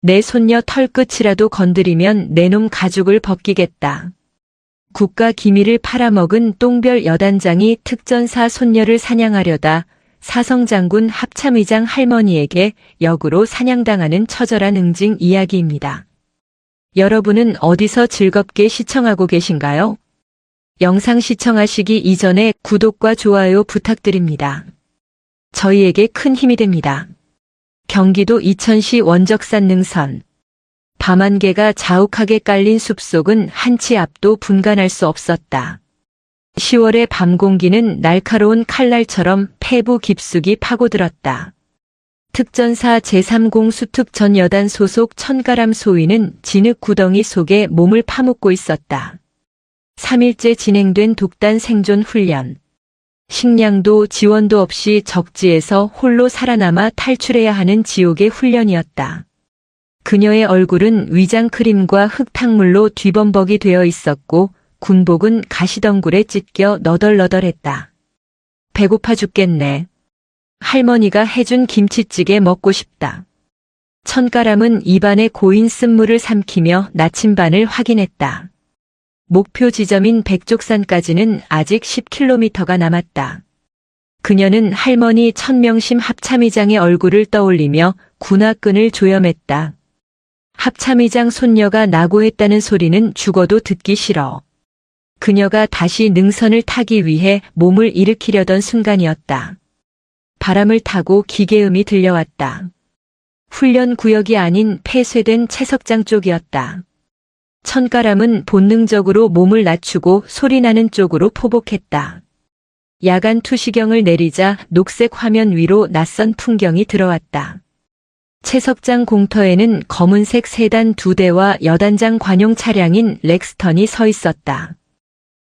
내 손녀 털끝이라도 건드리면 내 놈 가죽을 벗기겠다. 국가 기밀을 팔아먹은 똥별 여단장이 특전사 손녀를 사냥하려다 사성장군 합참의장 할머니에게 역으로 사냥당하는 처절한 응징 이야기입니다. 여러분은 어디서 즐겁게 시청하고 계신가요? 영상 시청하시기 이전에 구독과 좋아요 부탁드립니다. 저희에게 큰 힘이 됩니다. 경기도 이천시 원적산 능선. 밤안개가 자욱하게 깔린 숲속은 한치 앞도 분간할 수 없었다. 10월의 밤 공기는 날카로운 칼날처럼 폐부 깊숙이 파고들었다. 특전사 제3공 수특 전 여단 소속 천가람 소위는 진흙 구덩이 속에 몸을 파묻고 있었다. 3일째 진행된 독단 생존 훈련. 식량도 지원도 없이 적지에서 홀로 살아남아 탈출해야 하는 지옥의 훈련이었다. 그녀의 얼굴은 위장 크림과 흙탕물로 뒤범벅이 되어 있었고 군복은 가시덩굴에 찢겨 너덜너덜했다. 배고파 죽겠네. 할머니가 해준 김치찌개 먹고 싶다. 천가람은 입안에 고인 쓴물을 삼키며 나침반을 확인했다. 목표 지점인 백족산까지는 아직 10km가 남았다. 그녀는 할머니 천명심 합참의장의 얼굴을 떠올리며 군화끈을 조염했다. 합참의장 손녀가 낙오했다는 소리는 죽어도 듣기 싫어. 그녀가 다시 능선을 타기 위해 몸을 일으키려던 순간이었다. 바람을 타고 기계음이 들려왔다. 훈련 구역이 아닌 폐쇄된 채석장 쪽이었다. 천가람은 본능적으로 몸을 낮추고 소리나는 쪽으로 포복했다. 야간 투시경을 내리자 녹색 화면 위로 낯선 풍경이 들어왔다. 채석장 공터에는 검은색 세단 2대와 여단장 관용 차량인 렉스턴이 서 있었다.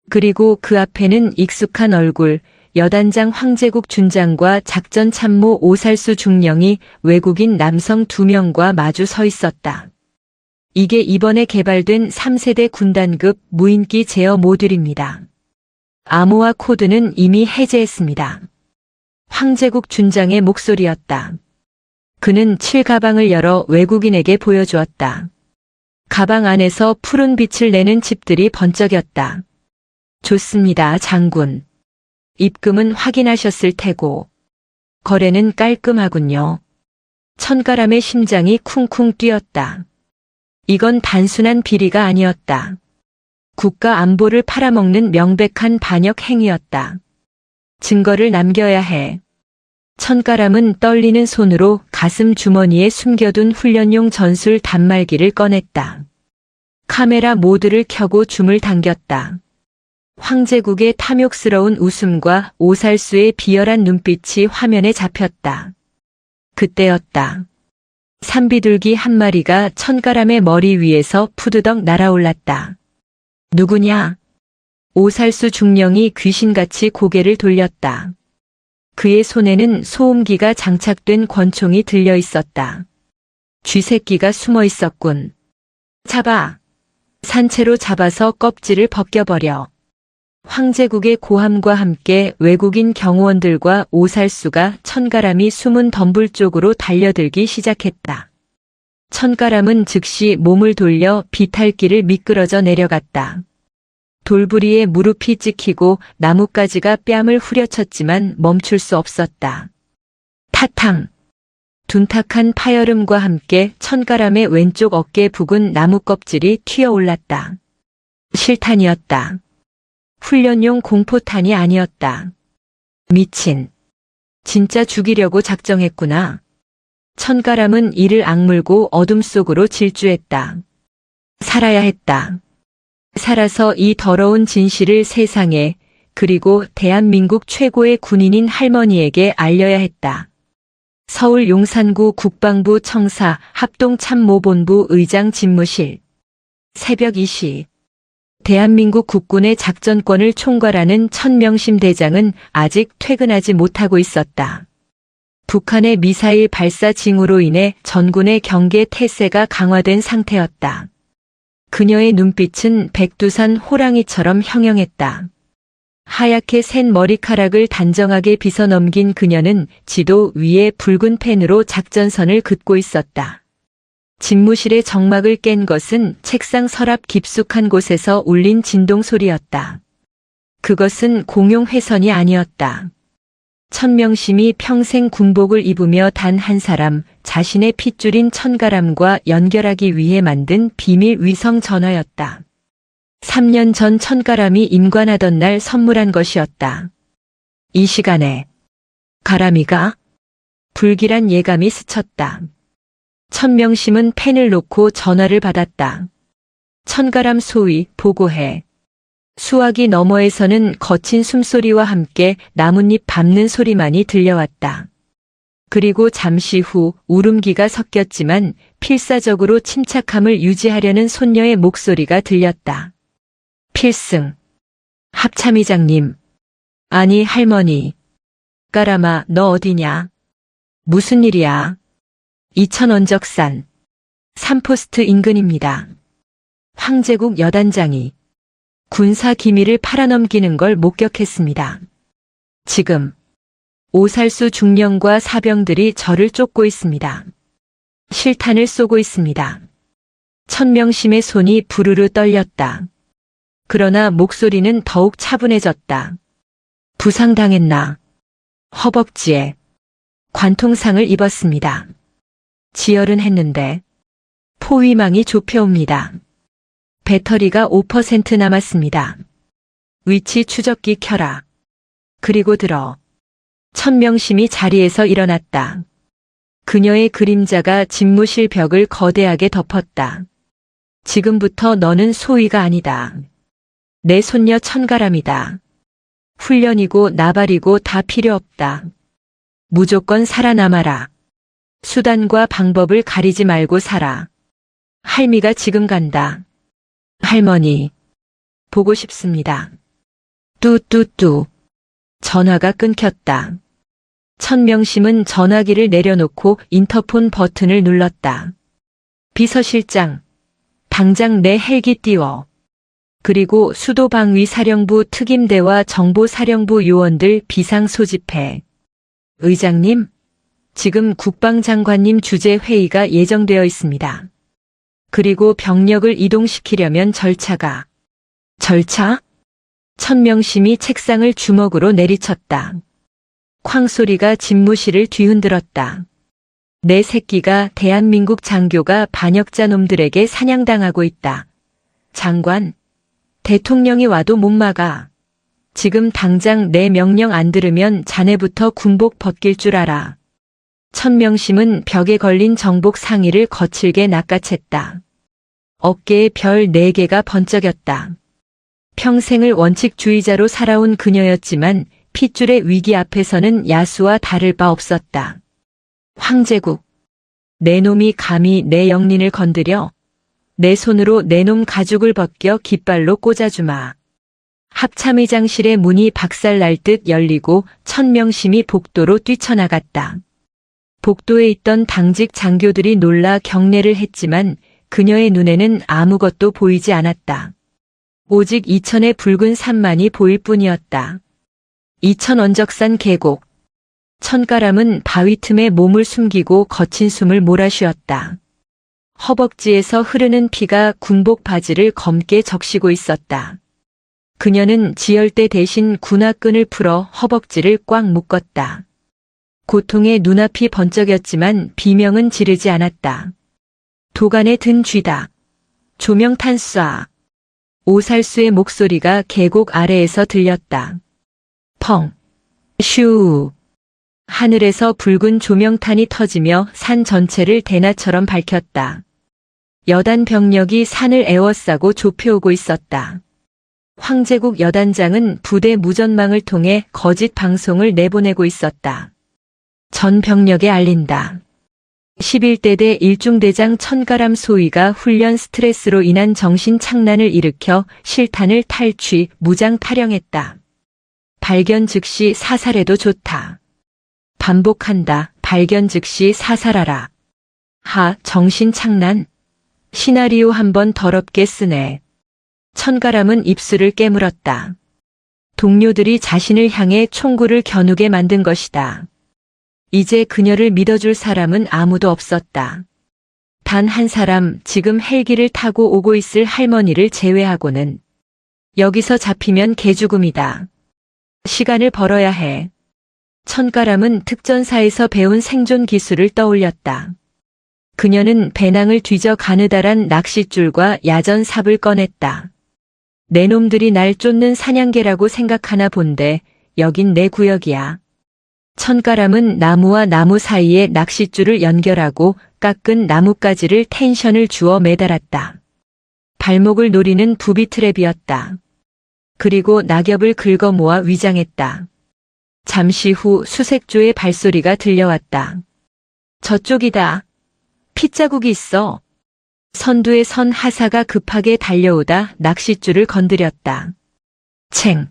그리고 그 앞에는 익숙한 얼굴, 여단장 황제국 준장과 작전 참모 오살수 중령이 외국인 남성 2명과 마주 서 있었다. 이게 이번에 개발된 3세대 군단급 무인기 제어 모듈입니다. 암호화 코드는 이미 해제했습니다. 황제국 준장의 목소리였다. 그는 칠가방을 열어 외국인에게 보여주었다. 가방 안에서 푸른 빛을 내는 칩들이 번쩍였다. 좋습니다, 장군. 입금은 확인하셨을 테고. 거래는 깔끔하군요. 천가람의 심장이 쿵쿵 뛰었다. 이건 단순한 비리가 아니었다. 국가 안보를 팔아먹는 명백한 반역 행위였다. 증거를 남겨야 해. 천가람은 떨리는 손으로 가슴 주머니에 숨겨둔 훈련용 전술 단말기를 꺼냈다. 카메라 모드를 켜고 줌을 당겼다. 황제국의 탐욕스러운 웃음과 오살수의 비열한 눈빛이 화면에 잡혔다. 그때였다. 산비둘기 한 마리가 천가람의 머리 위에서 푸드덕 날아올랐다. 누구냐? 오살수 중령이 귀신같이 고개를 돌렸다. 그의 손에는 소음기가 장착된 권총이 들려 있었다. 쥐새끼가 숨어 있었군. 잡아. 산채로 잡아서 껍질을 벗겨버려. 황제국의 고함과 함께 외국인 경호원들과 오살수가 천가람이 숨은 덤불 쪽으로 달려들기 시작했다. 천가람은 즉시 몸을 돌려 비탈길을 미끄러져 내려갔다. 돌부리에 무릎이 찍히고 나뭇가지가 뺨을 후려쳤지만 멈출 수 없었다. 타탕! 둔탁한 파열음과 함께 천가람의 왼쪽 어깨 부근 나무 껍질이 튀어올랐다. 실탄이었다. 훈련용 공포탄이 아니었다. 미친. 진짜 죽이려고 작정했구나. 천가람은 이를 악물고 어둠 속으로 질주했다. 살아야 했다. 살아서 이 더러운 진실을 세상에, 그리고 대한민국 최고의 군인인 할머니에게 알려야 했다. 서울 용산구 국방부 청사 합동참모본부 의장 집무실. 새벽 2시. 대한민국 국군의 작전권을 총괄하는 천명심 대장은 아직 퇴근하지 못하고 있었다. 북한의 미사일 발사 징후로 인해 전군의 경계 태세가 강화된 상태였다. 그녀의 눈빛은 백두산 호랑이처럼 형형했다. 하얗게 센 머리카락을 단정하게 빗어넘긴 그녀는 지도 위에 붉은 펜으로 작전선을 긋고 있었다. 집무실의 정막을 깬 것은 책상 서랍 깊숙한 곳에서 울린 진동 소리였다. 그것은 공용 회선이 아니었다. 천명심이 평생 군복을 입으며 단 한 사람, 자신의 핏줄인 천가람과 연결하기 위해 만든 비밀 위성 전화였다. 3년 전 천가람이 임관하던 날 선물한 것이었다. 이 시간에 가람이가 불길한 예감이 스쳤다. 천명심은 펜을 놓고 전화를 받았다. 천가람 소위 보고해. 수화기 너머에서는 거친 숨소리와 함께 나뭇잎 밟는 소리만이 들려왔다. 그리고 잠시 후 울음기가 섞였지만 필사적으로 침착함을 유지하려는 손녀의 목소리가 들렸다. 필승. 합참의장님. 아니 할머니. 가람아 너 어디냐? 무슨 일이야? 이천원적산. 3포스트 인근입니다. 황제국 여단장이 군사 기밀을 팔아넘기는 걸 목격했습니다. 지금 오살수 중령과 사병들이 저를 쫓고 있습니다. 실탄을 쏘고 있습니다. 천명심의 손이 부르르 떨렸다. 그러나 목소리는 더욱 차분해졌다. 부상당했나? 허벅지에 관통상을 입었습니다. 지혈은 했는데 포위망이 좁혀옵니다. 배터리가 5% 남았습니다. 위치 추적기 켜라. 그리고 들어. 천명심이 자리에서 일어났다. 그녀의 그림자가 집무실 벽을 거대하게 덮었다. 지금부터 너는 소위가 아니다. 내 손녀 천가람이다. 훈련이고 나발이고 다 필요 없다. 무조건 살아남아라. 수단과 방법을 가리지 말고 살아. 할미가 지금 간다. 할머니. 보고 싶습니다. 뚜뚜뚜. 전화가 끊겼다. 천명심은 전화기를 내려놓고 인터폰 버튼을 눌렀다. 비서실장. 당장 내 헬기 띄워. 그리고 수도방위사령부 특임대와 정보사령부 요원들 비상 소집해. 의장님. 지금 국방장관님 주재 회의가 예정되어 있습니다. 그리고 병력을 이동시키려면 절차? 천명심이 책상을 주먹으로 내리쳤다. 쾅 소리가 집무실을 뒤흔들었다. 내 새끼가 대한민국 장교가 반역자 놈들에게 사냥당하고 있다. 장관, 대통령이 와도 못 막아. 지금 당장 내 명령 안 들으면 자네부터 군복 벗길 줄 알아. 천명심은 벽에 걸린 정복 상의를 거칠게 낚아챘다. 어깨에 별 4개가 번쩍였다. 평생을 원칙주의자로 살아온 그녀였지만 핏줄의 위기 앞에서는 야수와 다를 바 없었다. 황제국. 내 놈이 감히 내 영린을 건드려? 내 손으로 내 놈 가죽을 벗겨 깃발로 꽂아주마. 합참의장실의 문이 박살날 듯 열리고 천명심이 복도로 뛰쳐나갔다. 복도에 있던 당직 장교들이 놀라 경례를 했지만 그녀의 눈에는 아무것도 보이지 않았다. 오직 이천의 붉은 산만이 보일 뿐이었다. 이천 언적산 계곡. 천가람은 바위 틈에 몸을 숨기고 거친 숨을 몰아쉬었다. 허벅지에서 흐르는 피가 군복 바지를 검게 적시고 있었다. 그녀는 지혈대 대신 군화끈을 풀어 허벅지를 꽉 묶었다. 고통에 눈앞이 번쩍였지만 비명은 지르지 않았다. 도간에 든 쥐다. 조명탄 쏴. 오살수의 목소리가 계곡 아래에서 들렸다. 펑. 슈. 하늘에서 붉은 조명탄이 터지며 산 전체를 대낮처럼 밝혔다. 여단 병력이 산을 에워싸고 좁혀오고 있었다. 황제국 여단장은 부대 무전망을 통해 거짓 방송을 내보내고 있었다. 전 병력에 알린다. 11대대 일중대장 천가람 소위가 훈련 스트레스로 인한 정신 착란을 일으켜 실탄을 탈취, 무장 탈영했다. 발견 즉시 사살해도 좋다. 반복한다. 발견 즉시 사살하라. 정신 착란. 시나리오 한번 더럽게 쓰네. 천가람은 입술을 깨물었다. 동료들이 자신을 향해 총구를 겨누게 만든 것이다. 이제 그녀를 믿어줄 사람은 아무도 없었다. 단 한 사람 지금 헬기를 타고 오고 있을 할머니를 제외하고는 여기서 잡히면 개죽음이다. 시간을 벌어야 해. 천가람은 특전사에서 배운 생존 기술을 떠올렸다. 그녀는 배낭을 뒤져 가느다란 낚싯줄과 야전 삽을 꺼냈다. 내 놈들이 날 쫓는 사냥개라고 생각하나 본데 여긴 내 구역이야. 천가람은 나무와 나무 사이에 낚싯줄을 연결하고 깎은 나뭇가지를 텐션을 주어 매달았다. 발목을 노리는 부비트랩이었다. 그리고 낙엽을 긁어 모아 위장했다. 잠시 후 수색조의 발소리가 들려왔다. 저쪽이다. 핏자국이 있어. 선두에 선 하사가 급하게 달려오다 낚싯줄을 건드렸다. 챙.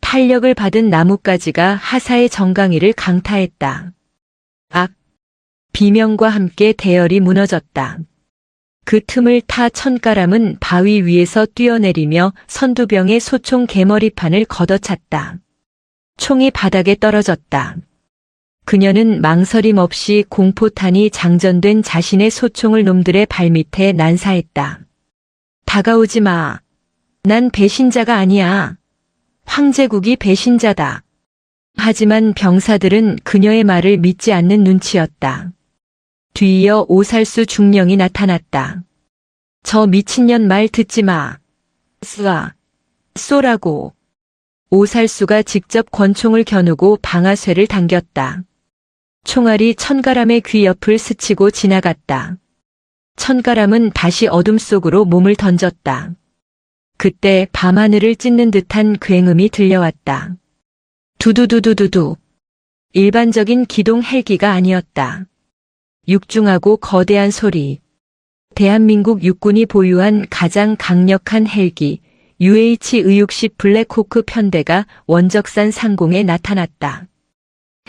탄력을 받은 나뭇가지가 하사의 정강이를 강타했다. 악! 비명과 함께 대열이 무너졌다. 그 틈을 타 천가람은 바위 위에서 뛰어내리며 선두병의 소총 개머리판을 걷어찼다. 총이 바닥에 떨어졌다. 그녀는 망설임 없이 공포탄이 장전된 자신의 소총을 놈들의 발밑에 난사했다. 다가오지 마. 난 배신자가 아니야. 황제국이 배신자다. 하지만 병사들은 그녀의 말을 믿지 않는 눈치였다. 뒤이어 오살수 중령이 나타났다. 저 미친년 말 듣지 마. 쏘라고. 오살수가 직접 권총을 겨누고 방아쇠를 당겼다. 총알이 천가람의 귀 옆을 스치고 지나갔다. 천가람은 다시 어둠 속으로 몸을 던졌다. 그때 밤하늘을 찢는 듯한 굉음이 들려왔다. 두두두두두두. 일반적인 기동 헬기가 아니었다. 육중하고 거대한 소리. 대한민국 육군이 보유한 가장 강력한 헬기 UH-의육식 블랙호크 편대가 원적산 상공에 나타났다.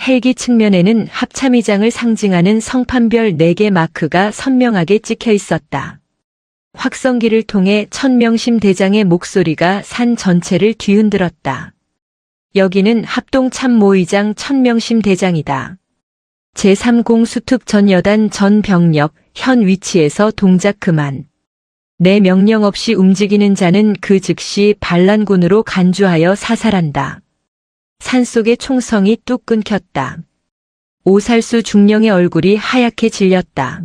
헬기 측면에는 합참의장을 상징하는 성판별 4개 마크가 선명하게 찍혀 있었다. 확성기를 통해 천명심 대장의 목소리가 산 전체를 뒤흔들었다. 여기는 합동참모의장 천명심 대장이다. 제3공수특전여단 전 병력 현 위치에서 동작 그만. 내 명령 없이 움직이는 자는 그 즉시 반란군으로 간주하여 사살한다. 산속의 총성이 뚝 끊겼다. 오살수 중령의 얼굴이 하얗게 질렸다.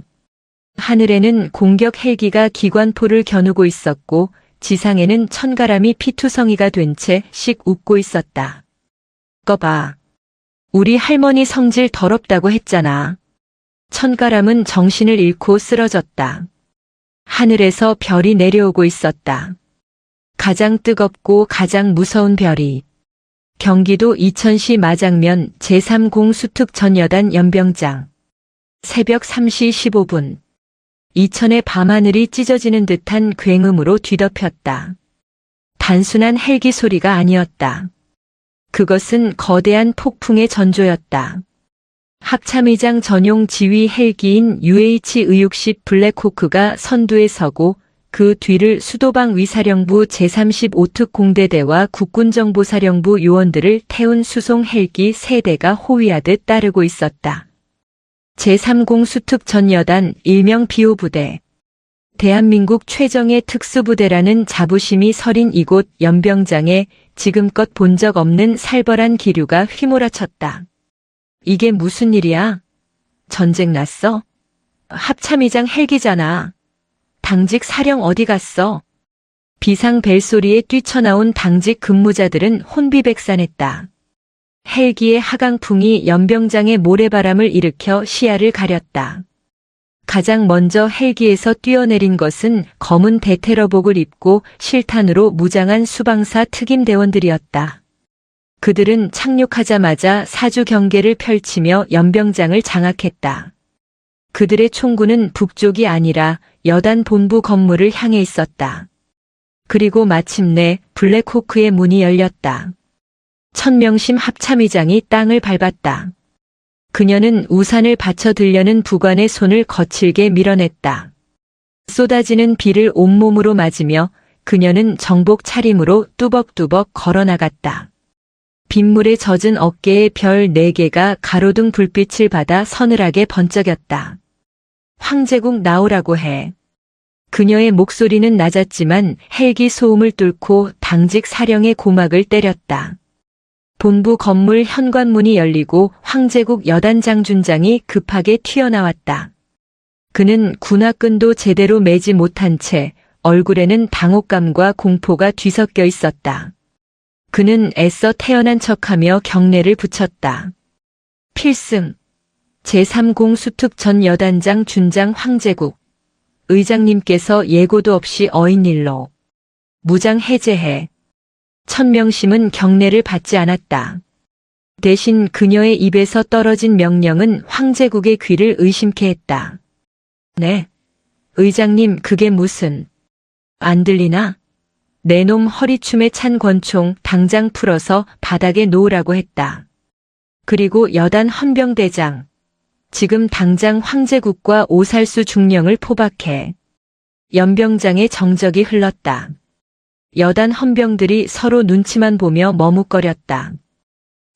하늘에는 공격 헬기가 기관포를 겨누고 있었고 지상에는 천가람이 피투성이가 된 채 씩 웃고 있었다. 꺼봐. 우리 할머니 성질 더럽다고 했잖아. 천가람은 정신을 잃고 쓰러졌다. 하늘에서 별이 내려오고 있었다. 가장 뜨겁고 가장 무서운 별이. 경기도 이천시 마장면 제3공수특전여단 연병장. 새벽 3시 15분. 이천의 밤하늘이 찢어지는 듯한 굉음으로 뒤덮였다. 단순한 헬기 소리가 아니었다. 그것은 거대한 폭풍의 전조였다. 합참의장 전용 지휘 헬기인 UH-의육식 블랙호크가 선두에 서고 그 뒤를 수도방 위사령부 제35특 공대대와 국군정보사령부 요원들을 태운 수송 헬기 3대가 호위하듯 따르고 있었다. 제3공수특전여단 일명 비호부대. 대한민국 최정예 특수부대라는 자부심이 서린 이곳 연병장에 지금껏 본 적 없는 살벌한 기류가 휘몰아쳤다. 이게 무슨 일이야? 전쟁 났어? 합참의장 헬기잖아. 당직 사령 어디 갔어? 비상 벨소리에 뛰쳐나온 당직 근무자들은 혼비백산했다. 헬기의 하강풍이 연병장의 모래바람을 일으켜 시야를 가렸다. 가장 먼저 헬기에서 뛰어내린 것은 검은 대테러복을 입고 실탄으로 무장한 수방사 특임대원들이었다. 그들은 착륙하자마자 사주 경계를 펼치며 연병장을 장악했다. 그들의 총구는 북쪽이 아니라 여단 본부 건물을 향해 있었다. 그리고 마침내 블랙호크의 문이 열렸다. 천명심 합참의장이 땅을 밟았다. 그녀는 우산을 받쳐 들려는 부관의 손을 거칠게 밀어냈다. 쏟아지는 비를 온몸으로 맞으며 그녀는 정복 차림으로 뚜벅뚜벅 걸어나갔다. 빗물에 젖은 어깨에 별 4개가 가로등 불빛을 받아 서늘하게 번쩍였다. 황제국 나오라고 해. 그녀의 목소리는 낮았지만 헬기 소음을 뚫고 당직 사령의 고막을 때렸다. 본부 건물 현관문이 열리고 황제국 여단 장준장이 급하게 튀어나왔다. 그는 군화끈도 제대로 매지 못한 채 얼굴에는 당혹감과 공포가 뒤섞여 있었다. 그는 애써 태어난 척하며 경례를 붙였다. 필승 제3공 수특 전 여단장 준장 황제국 의장님께서 예고도 없이 어인일로 무장 해제해. 천명심은 경례를 받지 않았다. 대신 그녀의 입에서 떨어진 명령은 황제국의 귀를 의심케 했다. 네. 의장님 그게 무슨. 안 들리나? 내 놈 허리춤에 찬 권총 당장 풀어서 바닥에 놓으라고 했다. 그리고 여단 헌병대장. 지금 당장 황제국과 오살수 중령을 포박해. 연병장의 정적이 흘렀다. 여단 헌병들이 서로 눈치만 보며 머뭇거렸다.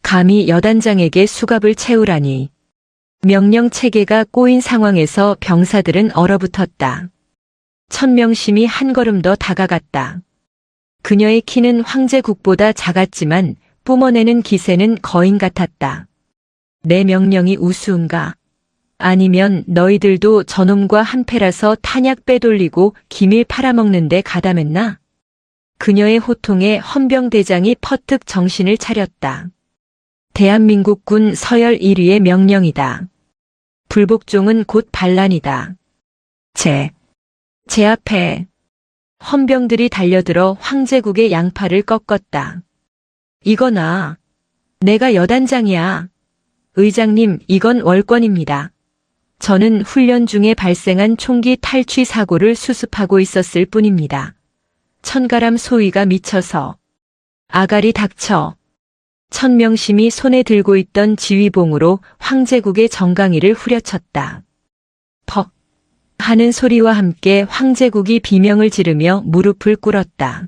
감히 여단장에게 수갑을 채우라니. 명령 체계가 꼬인 상황에서 병사들은 얼어붙었다. 천명심이 한 걸음 더 다가갔다. 그녀의 키는 황제국보다 작았지만 뿜어내는 기세는 거인 같았다. 내 명령이 우스운가? 아니면 너희들도 저놈과 한패라서 탄약 빼돌리고 기밀 팔아먹는데 가담했나? 그녀의 호통에 헌병대장이 퍼뜩 정신을 차렸다. 대한민국군 서열 1위의 명령이다. 불복종은 곧 반란이다. 제 앞에 헌병들이 달려들어 황제국의 양팔을 꺾었다. 이거나 내가 여단장이야. 의장님 이건 월권입니다. 저는 훈련 중에 발생한 총기 탈취 사고를 수습하고 있었을 뿐입니다. 천가람 소위가 미쳐서. 아가리 닥쳐. 천명심이 손에 들고 있던 지휘봉으로 황제국의 정강이를 후려쳤다. 퍽 하는 소리와 함께 황제국이 비명을 지르며 무릎을 꿇었다.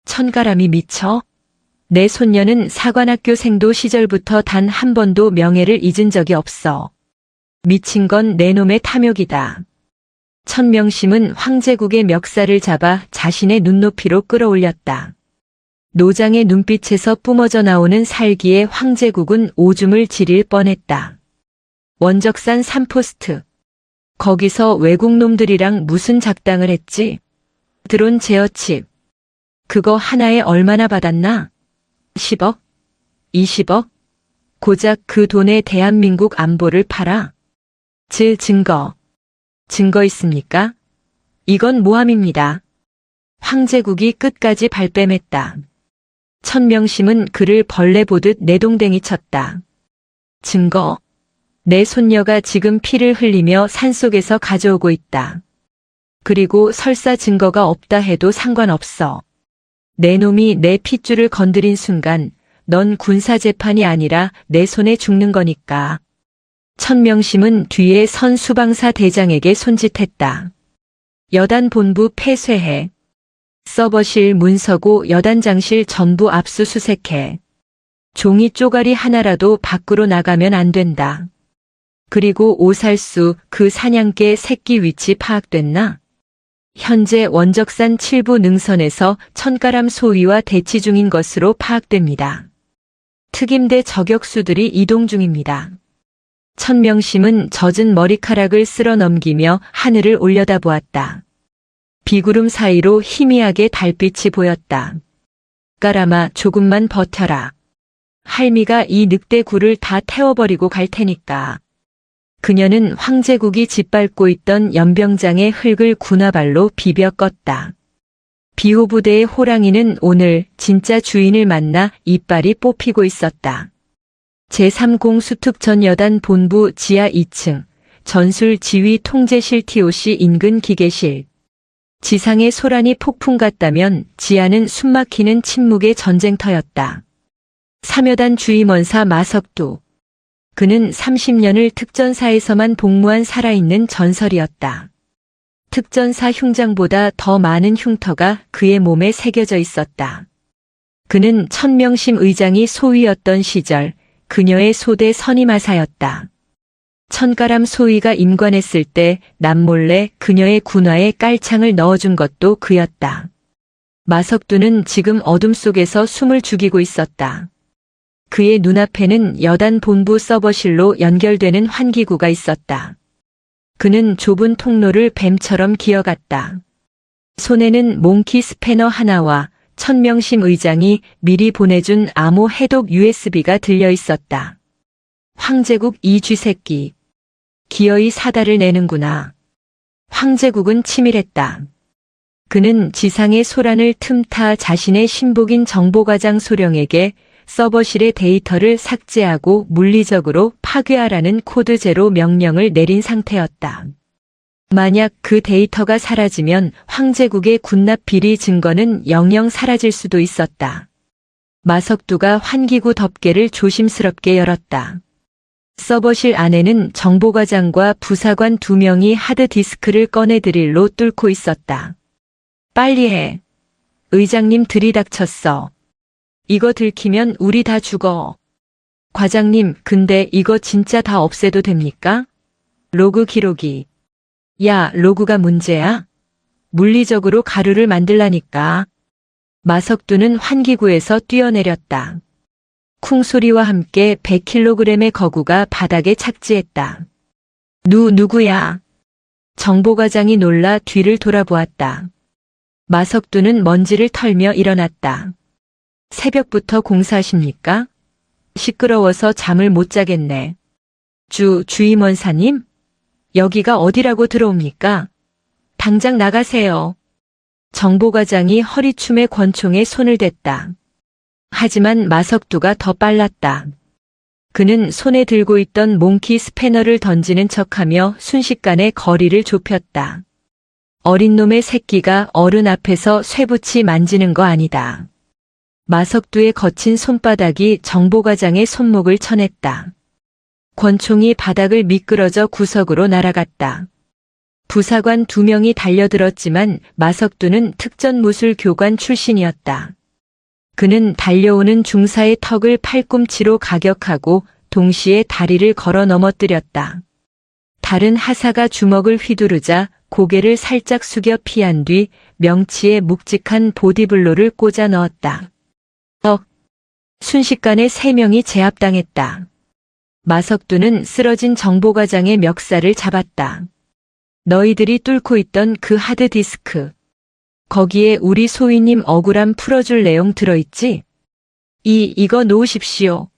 천가람이 미쳐? 내 손녀는 사관학교 생도 시절부터 단 한 번도 명예를 잊은 적이 없어. 미친 건 내 놈의 탐욕이다. 천명심은 황제국의 멱살을 잡아 자신의 눈높이로 끌어올렸다. 노장의 눈빛에서 뿜어져 나오는 살기에 황제국은 오줌을 지릴 뻔했다. 원적산 3포스트. 거기서 외국놈들이랑 무슨 작당을 했지? 드론 제어칩. 그거 하나에 얼마나 받았나? 10억? 20억? 고작 그 돈에 대한민국 안보를 팔아? 증거. 증거 있습니까? 이건 모함입니다. 황제국이 끝까지 발뺌했다. 천명심은 그를 벌레 보듯 내동댕이 쳤다. 증거. 내 손녀가 지금 피를 흘리며 산속에서 가져오고 있다. 그리고 설사 증거가 없다 해도 상관없어. 내 놈이 내 핏줄을 건드린 순간 넌 군사재판이 아니라 내 손에 죽는 거니까. 천명심은 뒤에 선 수방사 대장에게 손짓했다. 여단 본부 폐쇄해. 서버실 문서고 여단장실 전부 압수수색해. 종이 쪼가리 하나라도 밖으로 나가면 안 된다. 그리고 오살수 그 사냥개 새끼 위치 파악됐나? 현재 원적산 7부 능선에서 천가람 소위와 대치 중인 것으로 파악됩니다. 특임대 저격수들이 이동 중입니다. 천명심은 젖은 머리카락을 쓸어 넘기며 하늘을 올려다보았다. 비구름 사이로 희미하게 달빛이 보였다. 까라마 조금만 버텨라. 할미가 이 늑대 굴을 다 태워버리고 갈 테니까. 그녀는 황제국이 짓밟고 있던 연병장의 흙을 군화발로 비벼 껐다. 비호부대의 호랑이는 오늘 진짜 주인을 만나 이빨이 뽑히고 있었다. 제3공 수특 전 여단 본부 지하 2층 전술 지휘 통제실 TOC 인근 기계실. 지상의 소란이 폭풍 같다면 지하는 숨막히는 침묵의 전쟁터였다. 3여단 주임원사 마석두. 그는 30년을 특전사에서만 복무한 살아있는 전설이었다. 특전사 흉장보다 더 많은 흉터가 그의 몸에 새겨져 있었다. 그는 천명심 의장이 소위였던 시절 그녀의 소대 선임하사였다. 천가람 소위가 임관했을 때 남몰래 그녀의 군화에 깔창을 넣어준 것도 그였다. 마석두는 지금 어둠 속에서 숨을 죽이고 있었다. 그의 눈앞에는 여단 본부 서버실로 연결되는 환기구가 있었다. 그는 좁은 통로를 뱀처럼 기어갔다. 손에는 몽키 스패너 하나와 천명심 의장이 미리 보내준 암호 해독 USB가 들려 있었다. 황제국 이 쥐새끼. 기어이 사다를 내는구나. 황제국은 치밀했다. 그는 지상의 소란을 틈타 자신의 신복인 정보과장 소령에게 서버실의 데이터를 삭제하고 물리적으로 파괴하라는 코드 제로 명령을 내린 상태였다. 만약 그 데이터가 사라지면 황제국의 군납 비리 증거는 영영 사라질 수도 있었다. 마석두가 환기구 덮개를 조심스럽게 열었다. 서버실 안에는 정보과장과 부사관 2명이 하드디스크를 꺼내 드릴로 뚫고 있었다. 빨리 해. 의장님 들이닥쳤어. 이거 들키면 우리 다 죽어. 과장님, 근데 이거 진짜 다 없애도 됩니까? 로그 기록이. 야, 로그가 문제야? 물리적으로 가루를 만들라니까. 마석두는 환기구에서 뛰어내렸다. 쿵 소리와 함께 100kg의 거구가 바닥에 착지했다. 누구야? 정보과장이 놀라 뒤를 돌아보았다. 마석두는 먼지를 털며 일어났다. 새벽부터 공사하십니까? 시끄러워서 잠을 못 자겠네. 주임원사님? 여기가 어디라고 들어옵니까? 당장 나가세요. 정보과장이 허리춤에 권총에 손을 댔다. 하지만 마석두가 더 빨랐다. 그는 손에 들고 있던 몽키 스패너를 던지는 척하며 순식간에 거리를 좁혔다. 어린 놈의 새끼가 어른 앞에서 쇠붙이 만지는 거 아니다. 마석두의 거친 손바닥이 정보과장의 손목을 쳐냈다. 권총이 바닥을 미끄러져 구석으로 날아갔다. 부사관 2명이 달려들었지만 마석두는 특전무술 교관 출신이었다. 그는 달려오는 중사의 턱을 팔꿈치로 가격하고 동시에 다리를 걸어 넘어뜨렸다. 다른 하사가 주먹을 휘두르자 고개를 살짝 숙여 피한 뒤 명치에 묵직한 보디블로를 꽂아 넣었다. 순식간에 3명이 제압당했다. 마석두는 쓰러진 정보과장의 멱살을 잡았다. 너희들이 뚫고 있던 그 하드디스크. 거기에 우리 소위님 억울함 풀어줄 내용 들어있지? 이거 놓으십시오.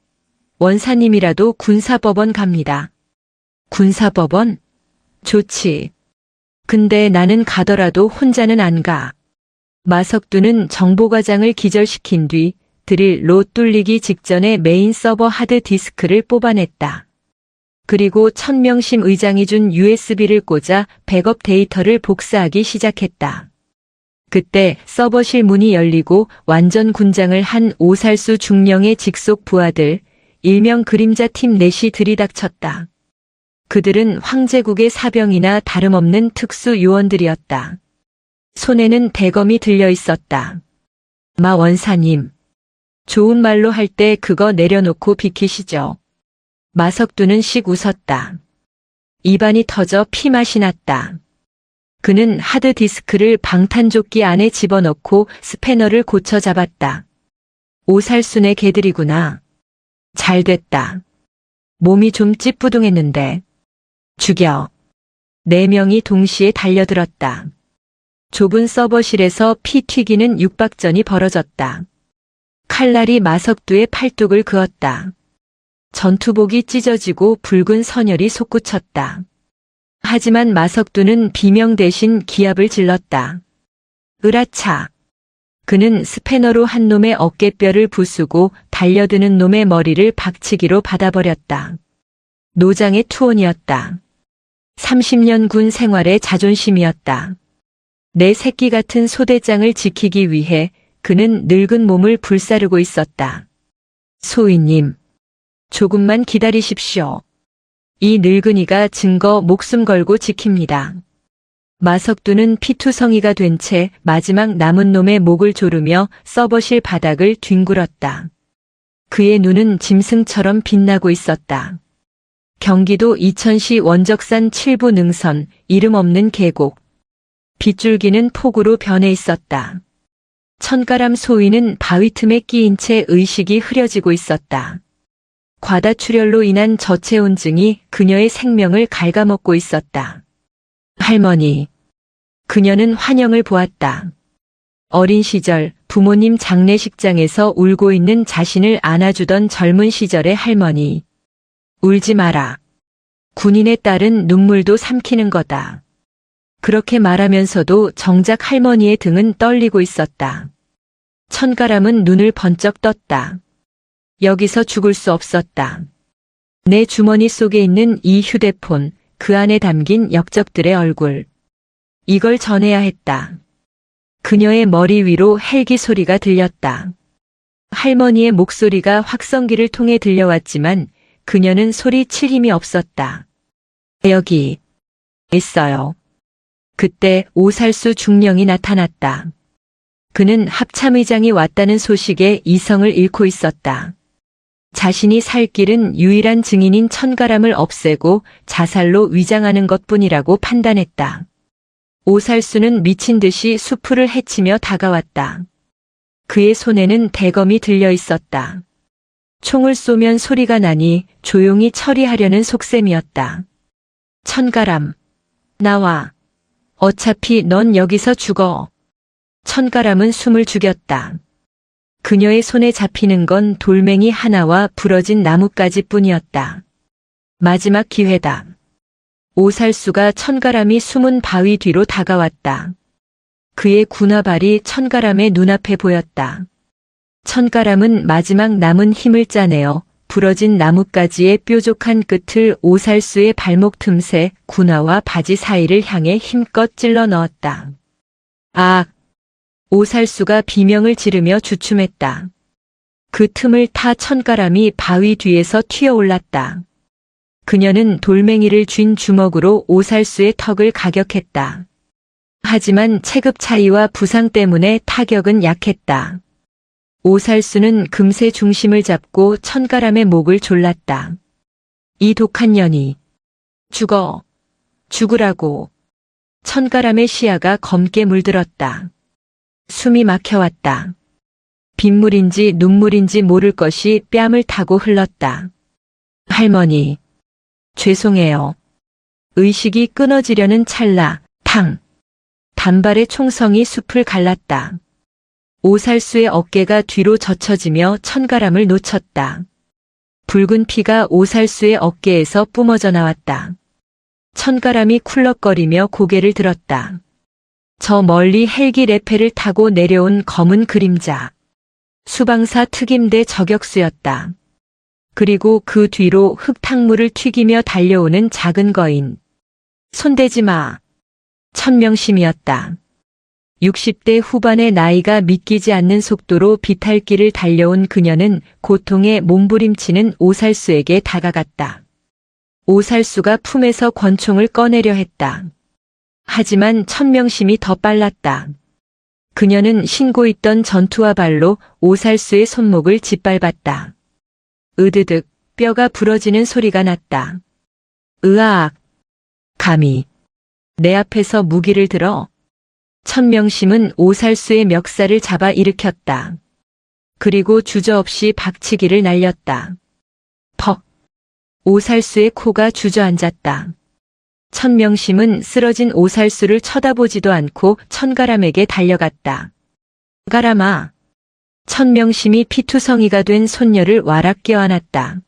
원사님이라도 군사법원 갑니다. 군사법원? 좋지. 근데 나는 가더라도 혼자는 안 가. 마석두는 정보과장을 기절시킨 뒤 드릴로 뚫리기 직전에 메인 서버 하드디스크를 뽑아냈다. 그리고 천명심 의장이 준 USB를 꽂아 백업 데이터를 복사하기 시작했다. 그때 서버실 문이 열리고 완전 군장을 한 오살수 중령의 직속 부하들, 일명 그림자 팀 넷이 들이닥쳤다. 그들은 황제국의 사병이나 다름없는 특수 요원들이었다. 손에는 대검이 들려 있었다. 마 원사님. 좋은 말로 할 때 그거 내려놓고 비키시죠. 마석두는 씩 웃었다. 입안이 터져 피맛이 났다. 그는 하드디스크를 방탄조끼 안에 집어넣고 스패너를 고쳐 잡았다. 오살순의 개들이구나. 잘 됐다. 몸이 좀 찌뿌둥했는데. 죽여. 4명이 동시에 달려들었다. 좁은 서버실에서 피 튀기는 육박전이 벌어졌다. 칼날이 마석두의 팔뚝을 그었다. 전투복이 찢어지고 붉은 선혈이 솟구쳤다. 하지만 마석두는 비명 대신 기합을 질렀다. 으라차. 그는 스패너로 한 놈의 어깨뼈를 부수고 달려드는 놈의 머리를 박치기로 받아버렸다. 노장의 투혼이었다. 30년 군 생활의 자존심이었다. 내 새끼 같은 소대장을 지키기 위해 그는 늙은 몸을 불사르고 있었다. 소위님, 조금만 기다리십시오. 이 늙은이가 증거 목숨 걸고 지킵니다. 마석두는 피투성이가 된 채 마지막 남은 놈의 목을 조르며 서버실 바닥을 뒹굴었다. 그의 눈은 짐승처럼 빛나고 있었다. 경기도 이천시 원적산 칠부 능선, 이름 없는 계곡. 빗줄기는 폭우로 변해 있었다. 천가람 소위는 바위 틈에 끼인 채 의식이 흐려지고 있었다. 과다출혈로 인한 저체온증이 그녀의 생명을 갉아먹고 있었다. 할머니. 그녀는 환영을 보았다. 어린 시절 부모님 장례식장에서 울고 있는 자신을 안아주던 젊은 시절의 할머니. 울지 마라. 군인의 딸은 눈물도 삼키는 거다. 그렇게 말하면서도 정작 할머니의 등은 떨리고 있었다. 천가람은 눈을 번쩍 떴다. 여기서 죽을 수 없었다. 내 주머니 속에 있는 이 휴대폰, 그 안에 담긴 역적들의 얼굴. 이걸 전해야 했다. 그녀의 머리 위로 헬기 소리가 들렸다. 할머니의 목소리가 확성기를 통해 들려왔지만 그녀는 소리칠 힘이 없었다. 여기 있어요. 그때 오살수 중령이 나타났다. 그는 합참의장이 왔다는 소식에 이성을 잃고 있었다. 자신이 살 길은 유일한 증인인 천가람을 없애고 자살로 위장하는 것뿐이라고 판단했다. 오살수는 미친 듯이 수풀을 헤치며 다가왔다. 그의 손에는 대검이 들려 있었다. 총을 쏘면 소리가 나니 조용히 처리하려는 속셈이었다. 천가람, 나와. 어차피 넌 여기서 죽어. 천가람은 숨을 죽였다. 그녀의 손에 잡히는 건 돌멩이 하나와 부러진 나뭇가지뿐이었다. 마지막 기회다. 오살수가 천가람이 숨은 바위 뒤로 다가왔다. 그의 군화발이 천가람의 눈앞에 보였다. 천가람은 마지막 남은 힘을 짜내어 부러진 나뭇가지의 뾰족한 끝을 오살수의 발목 틈새 군화와 바지 사이를 향해 힘껏 찔러 넣었다. 아! 오살수가 비명을 지르며 주춤했다. 그 틈을 타 천가람이 바위 뒤에서 튀어올랐다. 그녀는 돌멩이를 쥔 주먹으로 오살수의 턱을 가격했다. 하지만 체급 차이와 부상 때문에 타격은 약했다. 오살수는 금세 중심을 잡고 천가람의 목을 졸랐다. 이 독한 년이. 죽어. 죽으라고. 천가람의 시야가 검게 물들었다. 숨이 막혀왔다. 빗물인지 눈물인지 모를 것이 뺨을 타고 흘렀다. 할머니. 죄송해요. 의식이 끊어지려는 찰나, 탕. 단발의 총성이 숲을 갈랐다. 오살수의 어깨가 뒤로 젖혀지며 천가람을 놓쳤다. 붉은 피가 오살수의 어깨에서 뿜어져 나왔다. 천가람이 쿨럭거리며 고개를 들었다. 저 멀리 헬기 레페를 타고 내려온 검은 그림자. 수방사 특임대 저격수였다. 그리고 그 뒤로 흙탕물을 튀기며 달려오는 작은 거인. 손대지 마. 천명심이었다. 60대 후반의 나이가 믿기지 않는 속도로 비탈길을 달려온 그녀는 고통에 몸부림치는 오살수에게 다가갔다. 오살수가 품에서 권총을 꺼내려 했다. 하지만 천명심이 더 빨랐다. 그녀는 신고 있던 전투화 발로 오살수의 손목을 짓밟았다. 으드득 뼈가 부러지는 소리가 났다. 으악! 감히 내 앞에서 무기를 들어. 천명심은 오살수의 멱살을 잡아 일으켰다. 그리고 주저없이 박치기를 날렸다. 퍽! 오살수의 코가 주저앉았다. 천명심은 쓰러진 오살수를 쳐다보지도 않고 천가람에게 달려갔다. 가람아! 천명심이 피투성이가 된 손녀를 와락 껴안았다.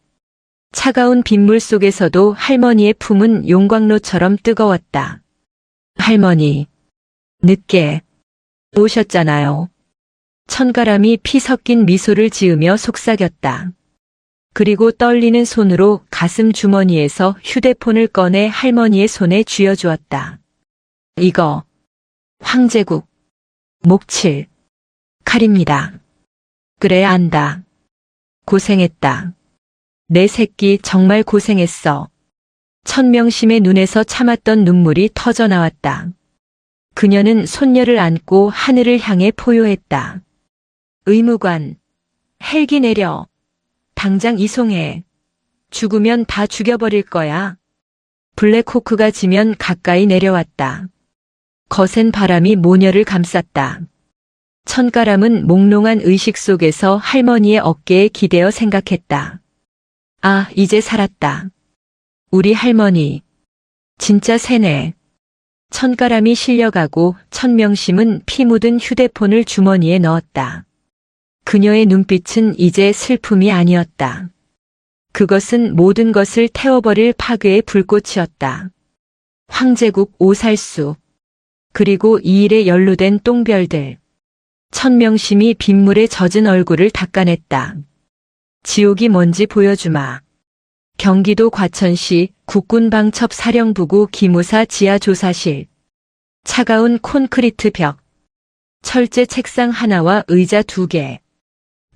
차가운 빗물 속에서도 할머니의 품은 용광로처럼 뜨거웠다. 할머니, 늦게 오셨잖아요. 천가람이 피 섞인 미소를 지으며 속삭였다. 그리고 떨리는 손으로 가슴 주머니에서 휴대폰을 꺼내 할머니의 손에 쥐어주었다. 이거 황제국 목칠 칼입니다. 그래 안다. 고생했다. 내 새끼 정말 고생했어. 천명심의 눈에서 참았던 눈물이 터져 나왔다. 그녀는 손녀를 안고 하늘을 향해 포효했다. 의무관, 헬기 내려. 당장 이송해. 죽으면 다 죽여버릴 거야. 블랙호크가 지면 가까이 내려왔다. 거센 바람이 모녀를 감쌌다. 천가람은 몽롱한 의식 속에서 할머니의 어깨에 기대어 생각했다. 아, 이제 살았다. 우리 할머니. 진짜 새네. 천가람이 실려가고 천명심은 피 묻은 휴대폰을 주머니에 넣었다. 그녀의 눈빛은 이제 슬픔이 아니었다. 그것은 모든 것을 태워버릴 파괴의 불꽃이었다. 황제국 오살수. 그리고 이 일에 연루된 똥별들. 천명심이 빗물에 젖은 얼굴을 닦아냈다. 지옥이 뭔지 보여주마. 경기도 과천시 국군방첩사령부구 기무사 지하조사실. 차가운 콘크리트 벽. 철제 책상 하나와 의자 2개.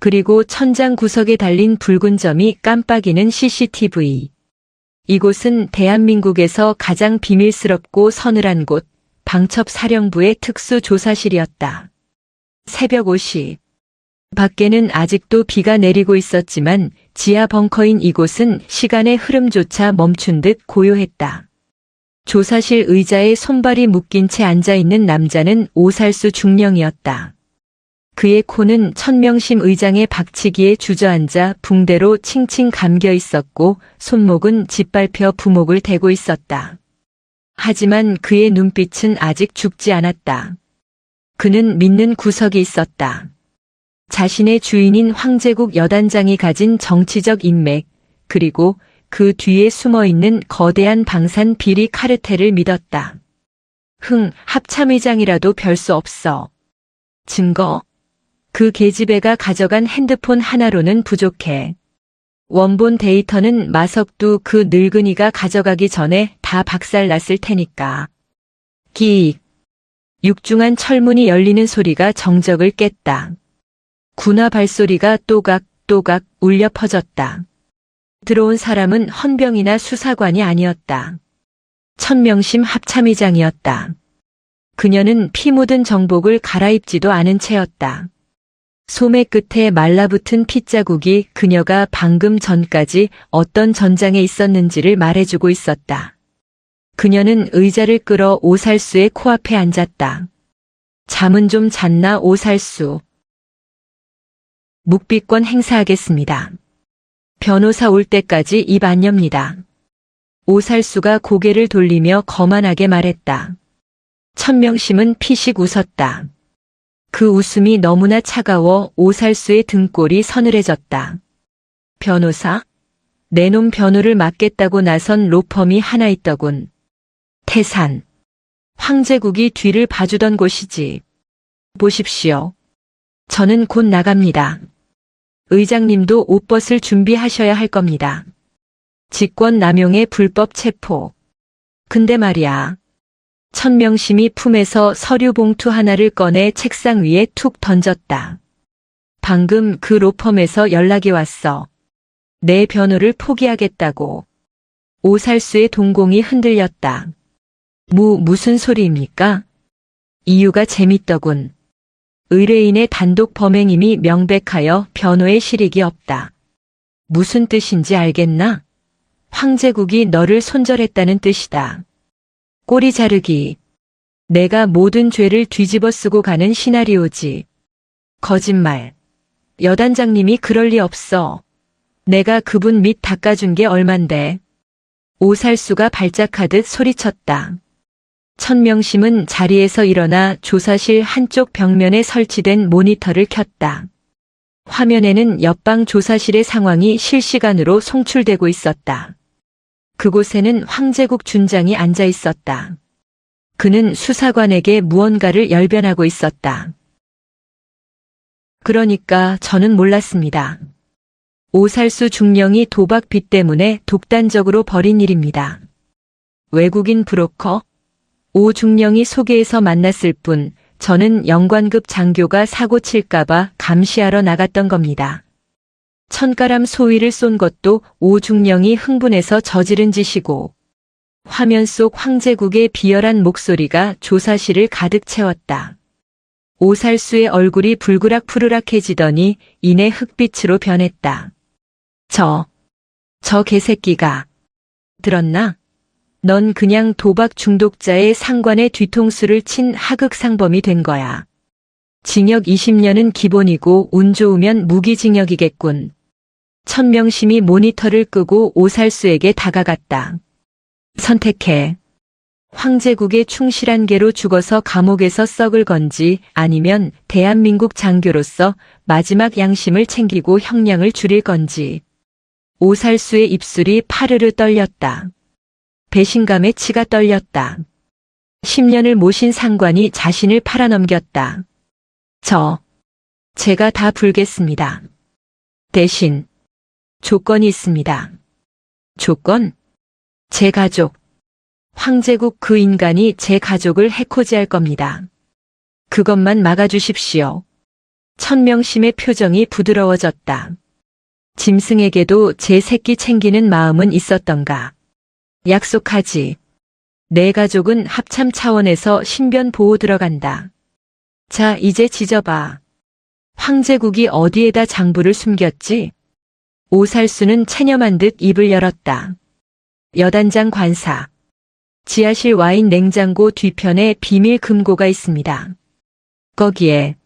그리고 천장 구석에 달린 붉은 점이 깜빡이는 CCTV. 이곳은 대한민국에서 가장 비밀스럽고 서늘한 곳, 방첩사령부의 특수조사실이었다. 새벽 5시. 밖에는 아직도 비가 내리고 있었지만 지하 벙커인 이곳은 시간의 흐름조차 멈춘 듯 고요했다. 조사실 의자에 손발이 묶인 채 앉아있는 남자는 오살수 중령이었다. 그의 코는 천명심 의장의 박치기에 주저앉아 붕대로 칭칭 감겨 있었고 손목은 짓밟혀 부목을 대고 있었다. 하지만 그의 눈빛은 아직 죽지 않았다. 그는 믿는 구석이 있었다. 자신의 주인인 황제국 여단장이 가진 정치적 인맥, 그리고 그 뒤에 숨어있는 거대한 방산 비리 카르텔을 믿었다. 합참의장이라도 별 수 없어. 증거. 그 계집애가 가져간 핸드폰 하나로는 부족해. 원본 데이터는 마석두 그 늙은이가 가져가기 전에 다 박살났을 테니까. 기익. 육중한 철문이 열리는 소리가 정적을 깼다. 군화 발소리가 또각또각 울려 퍼졌다. 들어온 사람은 헌병이나 수사관이 아니었다. 천명심 합참의장이었다. 그녀는 피 묻은 정복을 갈아입지도 않은 채였다. 소매 끝에 말라붙은 핏자국이 그녀가 방금 전까지 어떤 전장에 있었는지를 말해주고 있었다. 그녀는 의자를 끌어 오살수의 코앞에 앉았다. 잠은 좀 잤나 오살수. 묵비권 행사하겠습니다. 변호사 올 때까지 입 안 엽니다. 오살수가 고개를 돌리며 거만하게 말했다. 천명심은 피식 웃었다. 그 웃음이 너무나 차가워 오살수의 등골이 서늘해졌다. 변호사? 내놈 변호를 맡겠다고 나선 로펌이 하나 있더군. 태산. 황제국이 뒤를 봐주던 곳이지. 보십시오. 저는 곧 나갑니다. 의장님도 옷벗을 준비하셔야 할 겁니다. 직권남용의 불법 체포. 근데 말이야. 천명심이 품에서 서류 봉투 하나를 꺼내 책상 위에 툭 던졌다. 방금 그 로펌에서 연락이 왔어. 내 변호를 포기하겠다고. 오살수의 동공이 흔들렸다. 무슨 소리입니까? 이유가 재밌더군. 의뢰인의 단독 범행임이 명백하여 변호의 실익이 없다. 무슨 뜻인지 알겠나? 황제국이 너를 손절했다는 뜻이다. 꼬리 자르기. 내가 모든 죄를 뒤집어 쓰고 가는 시나리오지. 거짓말. 여단장님이 그럴 리 없어. 내가 그분 밑 닦아준 게 얼만데. 오살수가 발작하듯 소리쳤다. 천명심은 자리에서 일어나 조사실 한쪽 벽면에 설치된 모니터를 켰다. 화면에는 옆방 조사실의 상황이 실시간으로 송출되고 있었다. 그곳에는 황제국 준장이 앉아 있었다. 그는 수사관에게 무언가를 열변하고 있었다. 그러니까 저는 몰랐습니다. 오살수 중령이 도박 빚 때문에 독단적으로 벌인 일입니다. 외국인 브로커? 오 중령이 소개해서 만났을 뿐 저는 영관급 장교가 사고 칠까봐 감시하러 나갔던 겁니다. 천가람 소위를 쏜 것도 오 중령이 흥분해서 저지른 짓이고. 화면 속 황제국의 비열한 목소리가 조사실을 가득 채웠다. 오살수의 얼굴이 불그락푸르락해지더니 이내 흑빛으로 변했다. 저 개새끼가. 들었나? 넌 그냥 도박 중독자의 상관의 뒤통수를 친 하극상범이 된 거야. 징역 20년은 기본이고 운 좋으면 무기징역이겠군. 천명심이 모니터를 끄고 오살수에게 다가갔다. 선택해. 황제국의 충실한 개로 죽어서 감옥에서 썩을 건지 아니면 대한민국 장교로서 마지막 양심을 챙기고 형량을 줄일 건지. 오살수의 입술이 파르르 떨렸다. 배신감에 치가 떨렸다. 10년을 모신 상관이 자신을 팔아넘겼다. 제가 다 불겠습니다. 대신 조건이 있습니다. 조건? 제 가족. 황제국 그 인간이 제 가족을 해코지할 겁니다. 그것만 막아주십시오. 천명심의 표정이 부드러워졌다. 짐승에게도 제 새끼 챙기는 마음은 있었던가. 약속하지. 내 가족은 합참 차원에서 신변 보호 들어간다. 자, 이제 지져봐. 황제국이 어디에다 장부를 숨겼지? 오살수는 체념한 듯 입을 열었다. 여단장 관사. 지하실 와인 냉장고 뒤편에 비밀 금고가 있습니다. 거기에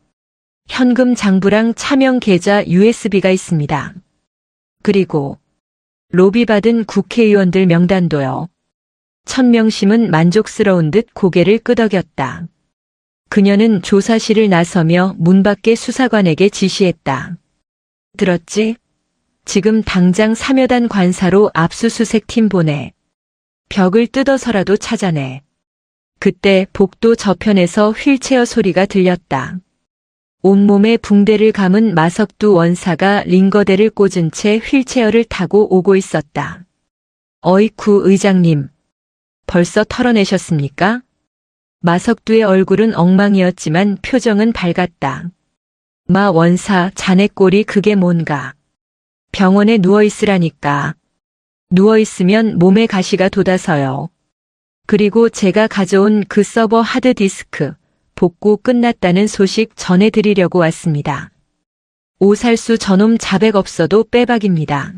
현금 장부랑 차명 계좌 USB가 있습니다. 그리고 로비 받은 국회의원들 명단도요. 천명심은 만족스러운 듯 고개를 끄덕였다. 그녀는 조사실을 나서며 문 밖의 수사관에게 지시했다. 들었지? 지금 당장 삼여단 관사로 압수수색팀 보내. 벽을 뜯어서라도 찾아내. 그때 복도 저편에서 휠체어 소리가 들렸다. 온몸에 붕대를 감은 마석두 원사가 링거대를 꽂은 채 휠체어를 타고 오고 있었다. 어이쿠 의장님. 벌써 털어내셨습니까? 마석두의 얼굴은 엉망이었지만 표정은 밝았다. 마 원사, 자네 꼴이 그게 뭔가. 병원에 누워있으라니까. 누워있으면 몸에 가시가 돋아서요. 그리고 제가 가져온 그 서버 하드디스크, 복구 끝났다는 소식 전해드리려고 왔습니다. 오살수 저놈 자백 없어도 빼박입니다.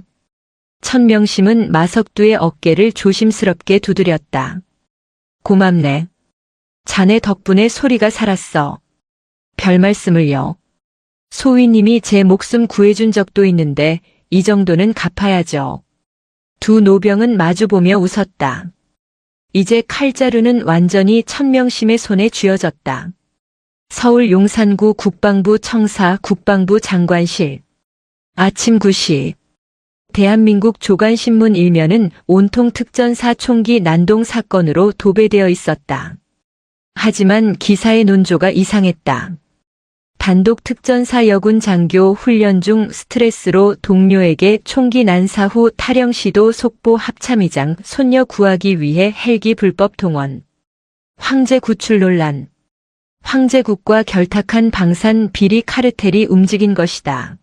천명심은 마석두의 어깨를 조심스럽게 두드렸다. 고맙네. 자네 덕분에 소리가 살았어. 별 말씀을요. 소위님이 제 목숨 구해준 적도 있는데 이 정도는 갚아야죠. 두 노병은 마주보며 웃었다. 이제 칼자루는 완전히 천명심의 손에 쥐어졌다. 서울 용산구 국방부 청사 국방부 장관실. 아침 9시. 대한민국 조간신문 일면은 온통 특전사 총기 난동 사건으로 도배되어 있었다. 하지만 기사의 논조가 이상했다. 단독 특전사 여군 장교 훈련 중 스트레스로 동료에게 총기 난사 후 탈영 시도 속보 합참의장 손녀 구하기 위해 헬기 불법 동원. 황제 구출 논란. 황제국과 결탁한 방산 비리 카르텔이 움직인 것이다.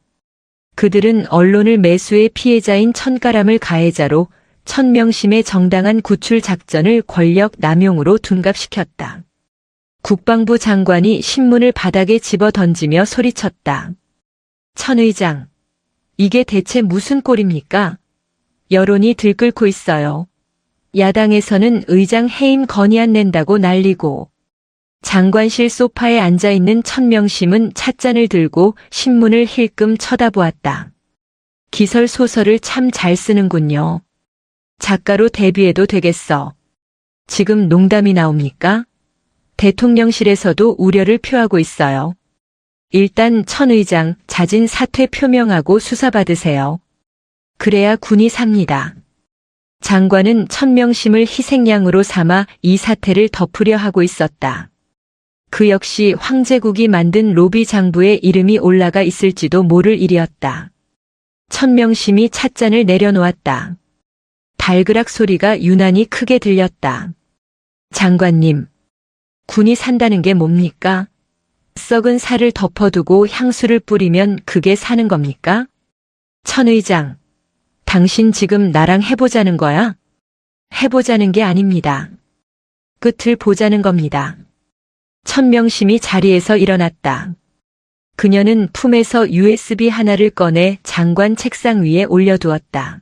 그들은 언론을 매수의 피해자인 천가람을 가해자로 천명심의 정당한 구출 작전을 권력 남용으로 둔갑시켰다. 국방부 장관이 신문을 바닥에 집어 던지며 소리쳤다. 천 의장, 이게 대체 무슨 꼴입니까? 여론이 들끓고 있어요. 야당에서는 의장 해임 건의 안 낸다고 난리고 장관실 소파에 앉아있는 천명심은 찻잔을 들고 신문을 힐끔 쳐다보았다. 기설 소설을 참 잘 쓰는군요. 작가로 데뷔해도 되겠어. 지금 농담이 나옵니까? 대통령실에서도 우려를 표하고 있어요. 일단 천 의장 자진 사퇴 표명하고 수사받으세요. 그래야 군이 삽니다. 장관은 천명심을 희생양으로 삼아 이 사태를 덮으려 하고 있었다. 그 역시 황제국이 만든 로비 장부에 이름이 올라가 있을지도 모를 일이었다. 천명심이 찻잔을 내려놓았다. 발그락 소리가 유난히 크게 들렸다. 장관님, 군이 산다는 게 뭡니까? 썩은 살을 덮어두고 향수를 뿌리면 그게 사는 겁니까? 천 의장, 당신 지금 나랑 해보자는 거야? 해보자는 게 아닙니다. 끝을 보자는 겁니다. 천명심이 자리에서 일어났다. 그녀는 품에서 USB 하나를 꺼내 장관 책상 위에 올려두었다.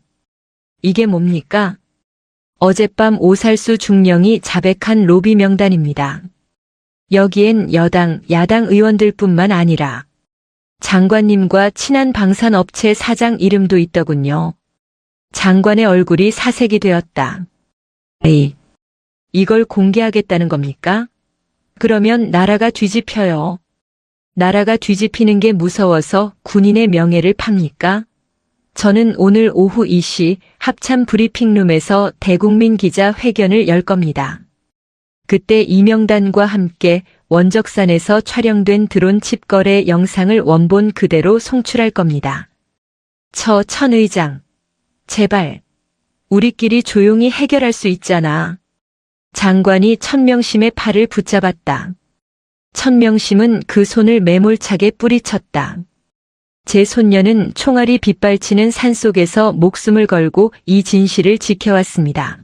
이게 뭡니까? 어젯밤 오살수 중령이 자백한 로비 명단입니다. 여기엔 여당, 야당 의원들뿐만 아니라 장관님과 친한 방산업체 사장 이름도 있더군요. 장관의 얼굴이 사색이 되었다. 에이, 이걸 공개하겠다는 겁니까? 그러면 나라가 뒤집혀요. 나라가 뒤집히는 게 무서워서 군인의 명예를 팝니까? 저는 오늘 오후 2시 합참 브리핑룸에서 대국민 기자 회견을 열 겁니다. 그때 이 명단과 함께 원적산에서 촬영된 드론 칩 거래 영상을 원본 그대로 송출할 겁니다. 천 의장, 제발 우리끼리 조용히 해결할 수 있잖아. 장관이 천명심의 팔을 붙잡았다. 천명심은 그 손을 매몰차게 뿌리쳤다. 제 손녀는 총알이 빗발치는 산속에서 목숨을 걸고 이 진실을 지켜왔습니다.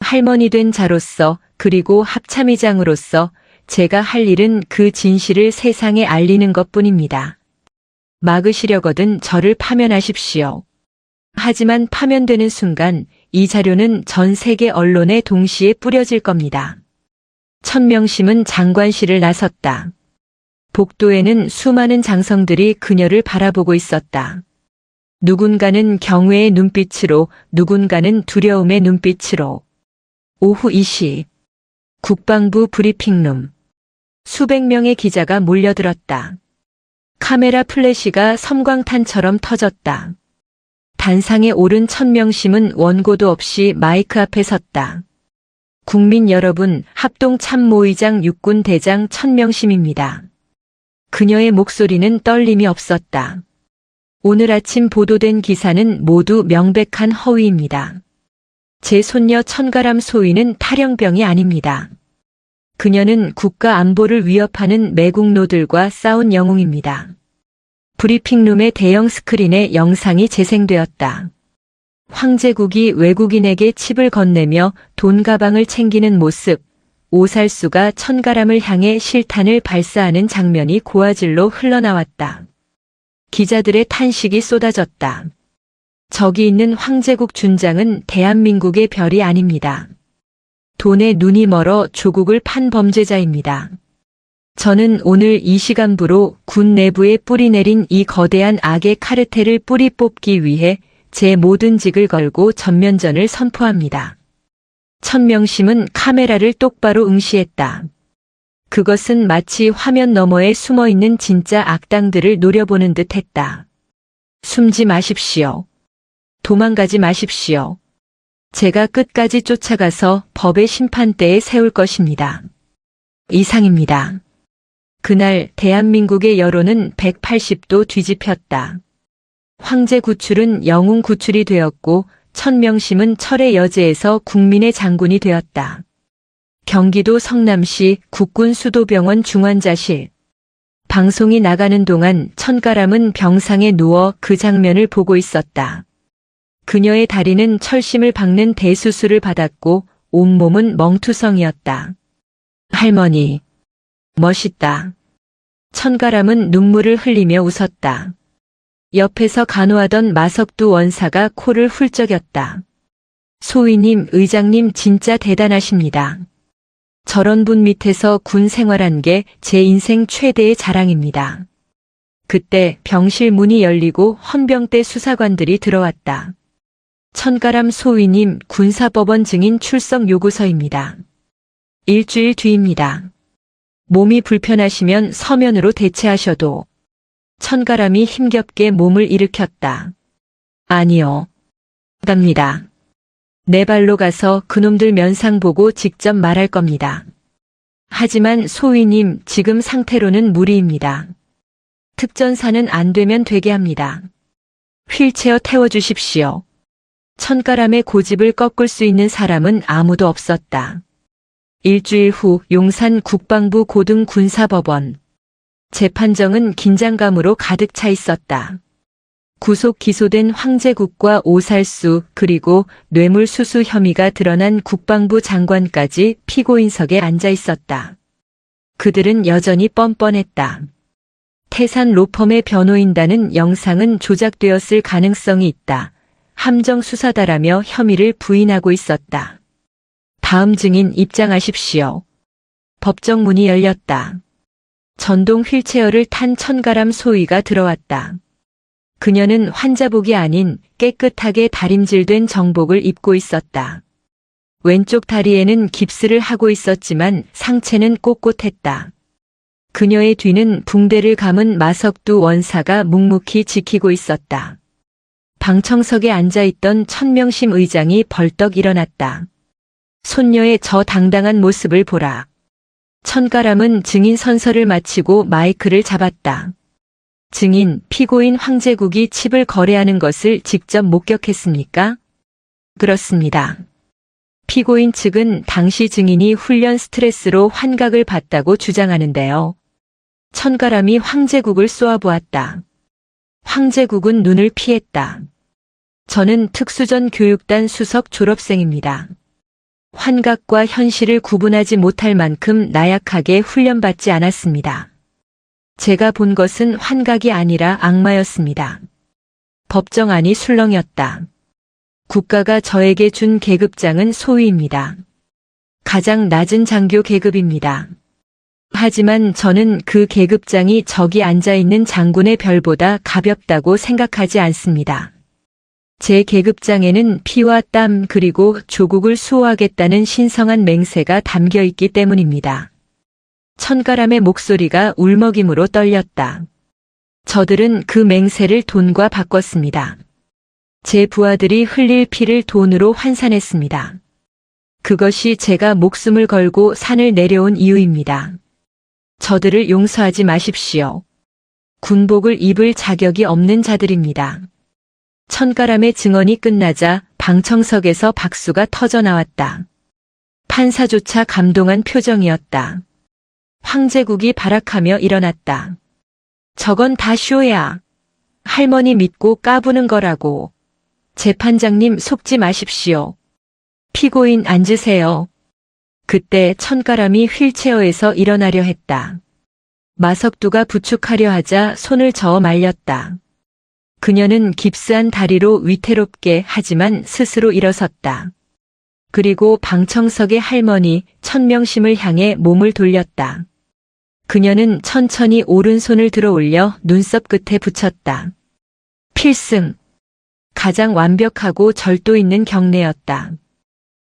할머니 된 자로서 그리고 합참의장으로서 제가 할 일은 그 진실을 세상에 알리는 것뿐입니다. 막으시려거든 저를 파면하십시오. 하지만 파면되는 순간 이 자료는 전 세계 언론에 동시에 뿌려질 겁니다. 천명심은 장관실을 나섰다. 복도에는 수많은 장성들이 그녀를 바라보고 있었다. 누군가는 경외의 눈빛으로, 누군가는 두려움의 눈빛으로. 오후 2시 국방부 브리핑룸. 수백 명의 기자가 몰려들었다. 카메라 플래시가 섬광탄처럼 터졌다. 단상에 오른 천명심은 원고도 없이 마이크 앞에 섰다. 국민 여러분, 합동참모의장 육군대장 천명심입니다. 그녀의 목소리는 떨림이 없었다. 오늘 아침 보도된 기사는 모두 명백한 허위입니다. 제 손녀 천가람 소위는 탈영병이 아닙니다. 그녀는 국가 안보를 위협하는 매국노들과 싸운 영웅입니다. 브리핑룸의 대형 스크린에 영상이 재생되었다. 황제국이 외국인에게 칩을 건네며 돈 가방을 챙기는 모습, 오살수가 천가람을 향해 실탄을 발사하는 장면이 고화질로 흘러나왔다. 기자들의 탄식이 쏟아졌다. 저기 있는 황제국 준장은 대한민국의 별이 아닙니다. 돈에 눈이 멀어 조국을 판 범죄자입니다. 저는 오늘 이 시간부로 군 내부에 뿌리내린 이 거대한 악의 카르텔을 뿌리 뽑기 위해 제 모든 직을 걸고 전면전을 선포합니다. 천명심은 카메라를 똑바로 응시했다. 그것은 마치 화면 너머에 숨어있는 진짜 악당들을 노려보는 듯 했다. 숨지 마십시오. 도망가지 마십시오. 제가 끝까지 쫓아가서 법의 심판대에 세울 것입니다. 이상입니다. 그날 대한민국의 여론은 180도 뒤집혔다. 황제 구출은 영웅 구출이 되었고 천명심은 철의 여제에서 국민의 장군이 되었다. 경기도 성남시 국군수도병원 중환자실. 방송이 나가는 동안 천가람은 병상에 누워 그 장면을 보고 있었다. 그녀의 다리는 철심을 박는 대수술을 받았고 온몸은 멍투성이었다. 할머니, 멋있다. 천가람은 눈물을 흘리며 웃었다. 옆에서 간호하던 마석두 원사가 코를 훌쩍였다. 소위님, 의장님 진짜 대단하십니다. 저런 분 밑에서 군 생활한 게 제 인생 최대의 자랑입니다. 그때 병실 문이 열리고 헌병대 수사관들이 들어왔다. 천가람 소위님, 군사법원 증인 출석 요구서입니다. 일주일 뒤입니다. 몸이 불편하시면 서면으로 대체하셔도. 천가람이 힘겹게 몸을 일으켰다. 아니요. 갑니다. 내 발로 가서 그놈들 면상 보고 직접 말할 겁니다. 하지만 소위님, 지금 상태로는 무리입니다. 특전사는 안 되면 되게 합니다. 휠체어 태워주십시오. 천가람의 고집을 꺾을 수 있는 사람은 아무도 없었다. 일주일 후 용산 국방부 고등군사법원. 재판정은 긴장감으로 가득 차 있었다. 구속 기소된 황제국과 오살수 그리고 뇌물수수 혐의가 드러난 국방부 장관까지 피고인석에 앉아 있었다. 그들은 여전히 뻔뻔했다. 태산 로펌의 변호인단은 영상은 조작되었을 가능성이 있다. 함정 수사다라며 혐의를 부인하고 있었다. 다음 증인 입장하십시오. 법정 문이 열렸다. 전동 휠체어를 탄 천가람 소위가 들어왔다. 그녀는 환자복이 아닌 깨끗하게 다림질된 정복을 입고 있었다. 왼쪽 다리에는 깁스를 하고 있었지만 상체는 꼿꼿했다. 그녀의 뒤는 붕대를 감은 마석두 원사가 묵묵히 지키고 있었다. 방청석에 앉아있던 천명심 의장이 벌떡 일어났다. 손녀의 저 당당한 모습을 보라. 천가람은 증인 선서를 마치고 마이크를 잡았다. 증인, 피고인 황제국이 칩을 거래하는 것을 직접 목격했습니까? 그렇습니다. 피고인 측은 당시 증인이 훈련 스트레스로 환각을 봤다고 주장하는데요. 천가람이 황제국을 쏘아보았다. 황제국은 눈을 피했다. 저는 특수전 교육단 수석 졸업생입니다. 환각과 현실을 구분하지 못할 만큼 나약하게 훈련받지 않았습니다. 제가 본 것은 환각이 아니라 악마였습니다. 법정 안이 술렁였다. 국가가 저에게 준 계급장은 소위입니다. 가장 낮은 장교 계급입니다. 하지만 저는 그 계급장이 저기 앉아있는 장군의 별보다 가볍다고 생각하지 않습니다. 제 계급장에는 피와 땀 그리고 조국을 수호하겠다는 신성한 맹세가 담겨 있기 때문입니다. 천가람의 목소리가 울먹임으로 떨렸다. 저들은 그 맹세를 돈과 바꿨습니다. 제 부하들이 흘릴 피를 돈으로 환산했습니다. 그것이 제가 목숨을 걸고 산을 내려온 이유입니다. 저들을 용서하지 마십시오. 군복을 입을 자격이 없는 자들입니다. 천가람의 증언이 끝나자 방청석에서 박수가 터져 나왔다. 판사조차 감동한 표정이었다. 황제국이 발악하며 일어났다. 저건 다 쇼야. 할머니 믿고 까부는 거라고. 재판장님 속지 마십시오. 피고인 앉으세요. 그때 천가람이 휠체어에서 일어나려 했다. 마석두가 부축하려 하자 손을 저어 말렸다. 그녀는 깁스한 다리로 위태롭게 하지만 스스로 일어섰다. 그리고 방청석의 할머니 천명심을 향해 몸을 돌렸다. 그녀는 천천히 오른손을 들어 올려 눈썹 끝에 붙였다. 필승. 가장 완벽하고 절도 있는 경례였다.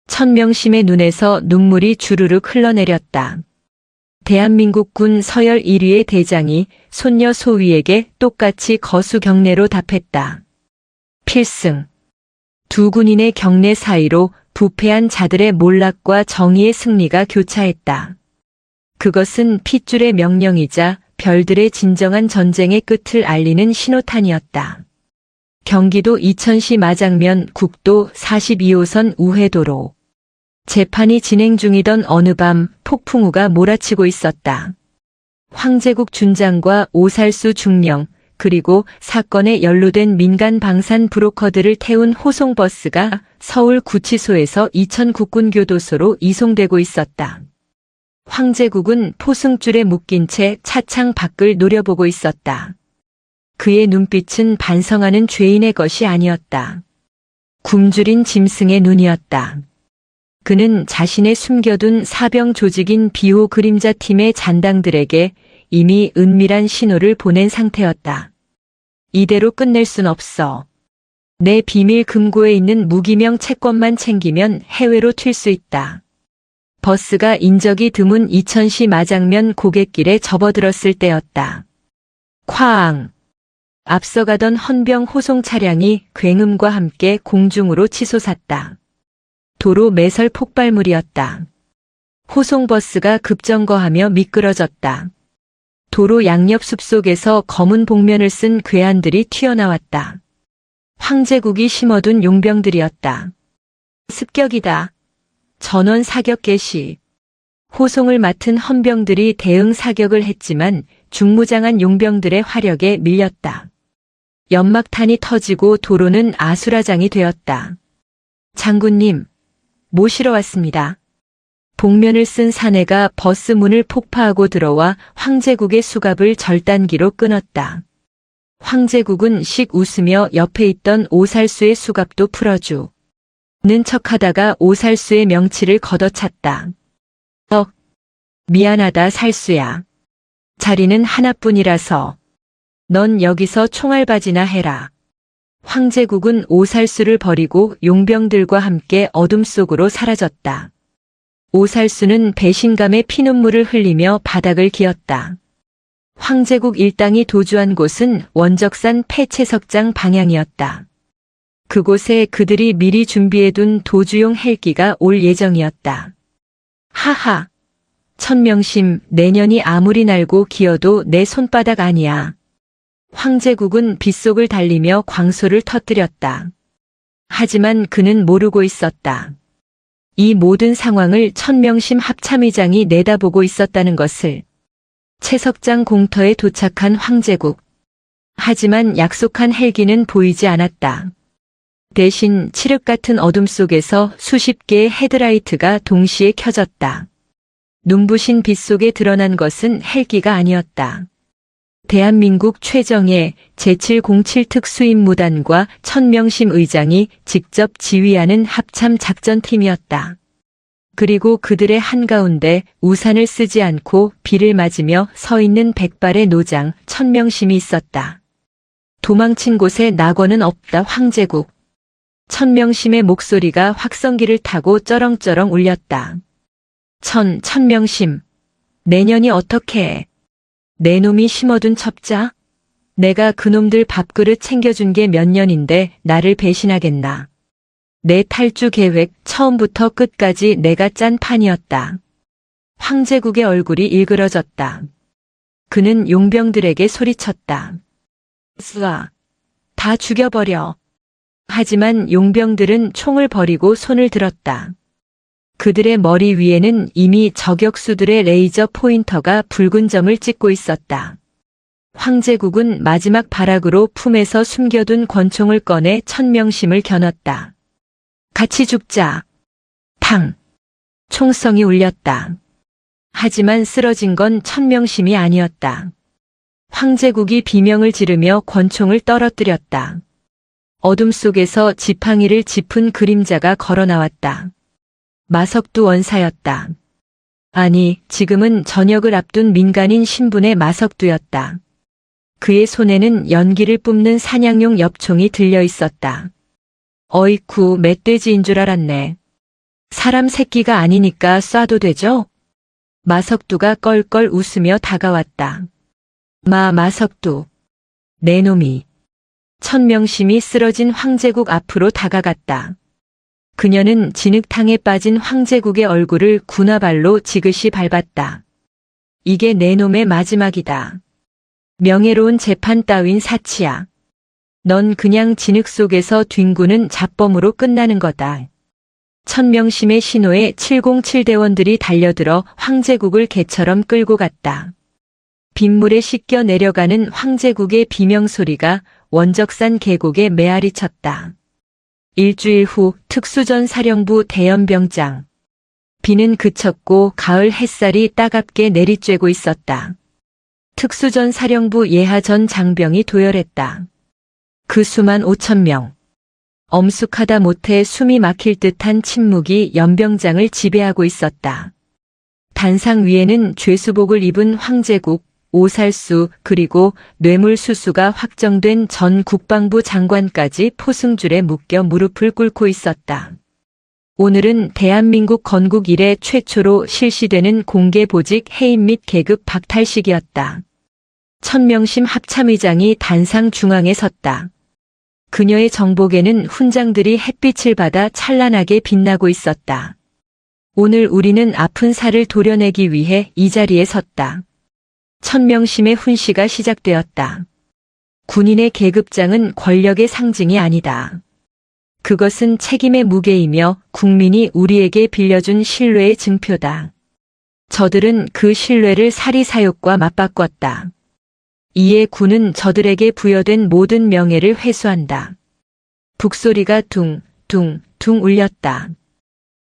천명심의 눈에서 눈물이 주르륵 흘러내렸다. 대한민국군 서열 1위의 대장이 손녀 소위에게 똑같이 거수 경례로 답했다. 필승. 두 군인의 경례 사이로 부패한 자들의 몰락과 정의의 승리가 교차했다. 그것은 핏줄의 명령이자 별들의 진정한 전쟁의 끝을 알리는 신호탄이었다. 경기도 이천시 마장면 국도 42호선 우회도로. 재판이 진행 중이던 어느 밤 폭풍우가 몰아치고 있었다. 황제국 준장과 오살수 중령 그리고 사건에 연루된 민간 방산 브로커들을 태운 호송버스가 서울 구치소에서 이천 국군교도소로 이송되고 있었다. 황제국은 포승줄에 묶인 채 차창 밖을 노려보고 있었다. 그의 눈빛은 반성하는 죄인의 것이 아니었다. 굶주린 짐승의 눈이었다. 그는 자신의 숨겨둔 사병 조직인 비호 그림자 팀의 잔당들에게 이미 은밀한 신호를 보낸 상태였다. 이대로 끝낼 순 없어. 내 비밀 금고에 있는 무기명 채권만 챙기면 해외로 튈 수 있다. 버스가 인적이 드문 이천시 마장면 고갯길에 접어들었을 때였다. 쾅! 앞서가던 헌병 호송 차량이 굉음과 함께 공중으로 치솟았다. 도로 매설 폭발물이었다. 호송버스가 급정거하며 미끄러졌다. 도로 양옆 숲속에서 검은 복면을 쓴 괴한들이 튀어나왔다. 황제국이 심어둔 용병들이었다. 습격이다. 전원 사격 개시. 호송을 맡은 헌병들이 대응 사격을 했지만 중무장한 용병들의 화력에 밀렸다. 연막탄이 터지고 도로는 아수라장이 되었다. 장군님, 모시러 왔습니다. 복면을 쓴 사내가 버스 문을 폭파하고 들어와 황제국의 수갑을 절단기로 끊었다. 황제국은 씩 웃으며 옆에 있던 오살수의 수갑도 풀어주는 척하다가 오살수의 명치를 걷어찼다. 미안하다 살수야. 자리는 하나뿐이라서 넌 여기서 총알바지나 해라. 황제국은 오살수를 버리고 용병들과 함께 어둠 속으로 사라졌다. 오살수는 배신감에 피눈물을 흘리며 바닥을 기었다. 황제국 일당이 도주한 곳은 원적산 폐채석장 방향이었다. 그곳에 그들이 미리 준비해둔 도주용 헬기가 올 예정이었다. 하하. 천명심, 내년이 아무리 날고 기어도 내 손바닥 아니야. 황제국은 빗속을 달리며 광소를 터뜨렸다. 하지만 그는 모르고 있었다. 이 모든 상황을 천명심 합참의장이 내다보고 있었다는 것을. 채석장 공터에 도착한 황제국. 하지만 약속한 헬기는 보이지 않았다. 대신 칠흑 같은 어둠 속에서 수십 개의 헤드라이트가 동시에 켜졌다. 눈부신 빛 속에 드러난 것은 헬기가 아니었다. 대한민국 최정예 제707 특수임무단과 천명심 의장이 직접 지휘하는 합참 작전팀이었다. 그리고 그들의 한가운데 우산을 쓰지 않고 비를 맞으며 서 있는 백발의 노장 천명심이 있었다. 도망친 곳에 낙원은 없다. 황제국. 천명심의 목소리가 확성기를 타고 쩌렁쩌렁 울렸다. 천명심. 내년이 어떻게 해? 내 놈이 심어둔 첩자? 내가 그놈들 밥그릇 챙겨준 게 몇 년인데 나를 배신하겠나. 내 탈주 계획 처음부터 끝까지 내가 짠 판이었다. 황제국의 얼굴이 일그러졌다. 그는 용병들에게 소리쳤다. 쏴. 다 죽여버려. 하지만 용병들은 총을 버리고 손을 들었다. 그들의 머리 위에는 이미 저격수들의 레이저 포인터가 붉은 점을 찍고 있었다. 황제국은 마지막 발악으로 품에서 숨겨둔 권총을 꺼내 천명심을 겨눴다. 같이 죽자. 탕. 총성이 울렸다. 하지만 쓰러진 건 천명심이 아니었다. 황제국이 비명을 지르며 권총을 떨어뜨렸다. 어둠 속에서 지팡이를 짚은 그림자가 걸어 나왔다. 마석두 원사였다. 아니, 지금은 전역을 앞둔 민간인 신분의 마석두였다. 그의 손에는 연기를 뿜는 사냥용 엽총이 들려 있었다. 어이쿠, 멧돼지인 줄 알았네. 사람 새끼가 아니니까 쏴도 되죠? 마석두가 껄껄 웃으며 다가왔다. 마석두. 내 놈이. 천명심이 쓰러진 황제국 앞으로 다가갔다. 그녀는 진흙탕에 빠진 황제국의 얼굴을 군화발로 지그시 밟았다. 이게 내 놈의 마지막이다. 명예로운 재판 따윈 사치야. 넌 그냥 진흙 속에서 뒹구는 잡범으로 끝나는 거다. 천명심의 신호에 707대원들이 달려들어 황제국을 개처럼 끌고 갔다. 빗물에 씻겨 내려가는 황제국의 비명소리가 원적산 계곡에 메아리 쳤다. 일주일 후 특수전 사령부 대연병장. 비는 그쳤고 가을 햇살이 따갑게 내리쬐고 있었다. 특수전 사령부 예하 전 장병이 도열했다. 그 수만 5,000명. 엄숙하다 못해 숨이 막힐 듯한 침묵이 연병장을 지배하고 있었다. 단상 위에는 죄수복을 입은 황제국, 오살수 그리고 뇌물수수가 확정된 전 국방부 장관까지 포승줄에 묶여 무릎을 꿇고 있었다. 오늘은 대한민국 건국 이래 최초로 실시되는 공개보직 해임 및 계급 박탈식이었다. 천명심 합참의장이 단상 중앙에 섰다. 그녀의 정복에는 훈장들이 햇빛을 받아 찬란하게 빛나고 있었다. 오늘 우리는 아픈 살을 도려내기 위해 이 자리에 섰다. 천명심의 훈시가 시작되었다. 군인의 계급장은 권력의 상징이 아니다. 그것은 책임의 무게이며 국민이 우리에게 빌려준 신뢰의 증표다. 저들은 그 신뢰를 사리사욕과 맞바꿨다. 이에 군은 저들에게 부여된 모든 명예를 회수한다. 북소리가 둥둥둥 울렸다.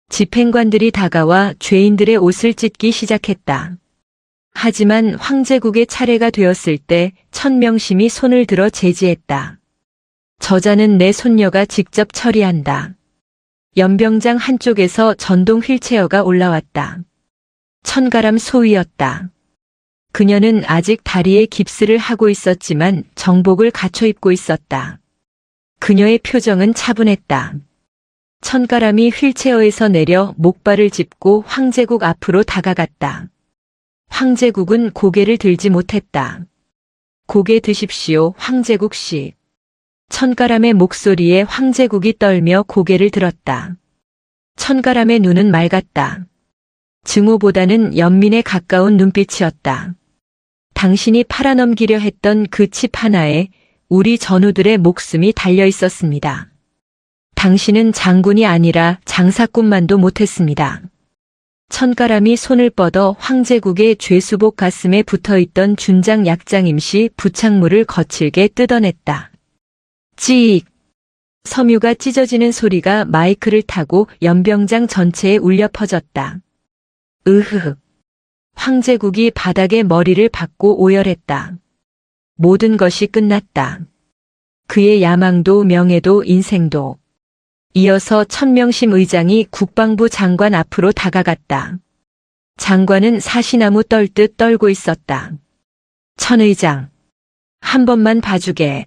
집행관들이 다가와 죄인들의 옷을 찢기 시작했다. 하지만 황제국의 차례가 되었을 때 천명심이 손을 들어 제지했다. 저자는 내 손녀가 직접 처리한다. 연병장 한쪽에서 전동 휠체어가 올라왔다. 천가람 소위였다. 그녀는 아직 다리에 깁스를 하고 있었지만 정복을 갖춰 입고 있었다. 그녀의 표정은 차분했다. 천가람이 휠체어에서 내려 목발을 짚고 황제국 앞으로 다가갔다. 황제국은 고개를 들지 못했다. 고개 드십시오, 황제국 씨. 천가람의 목소리에 황제국이 떨며 고개를 들었다. 천가람의 눈은 맑았다. 증오보다는 연민에 가까운 눈빛이었다. 당신이 팔아넘기려 했던 그 칩 하나에 우리 전우들의 목숨이 달려 있었습니다. 당신은 장군이 아니라 장사꾼만도 못했습니다. 천가람이 손을 뻗어 황제국의 죄수복 가슴에 붙어있던 준장 약장임시 부착물을 거칠게 뜯어냈다. 찌익! 섬유가 찢어지는 소리가 마이크를 타고 연병장 전체에 울려 퍼졌다. 으흐흐. 황제국이 바닥에 머리를 박고 오열했다. 모든 것이 끝났다. 그의 야망도 명예도 인생도. 이어서 천명심 의장이 국방부 장관 앞으로 다가갔다. 장관은 사시나무 떨듯 떨고 있었다. 천 의장. 한 번만 봐주게.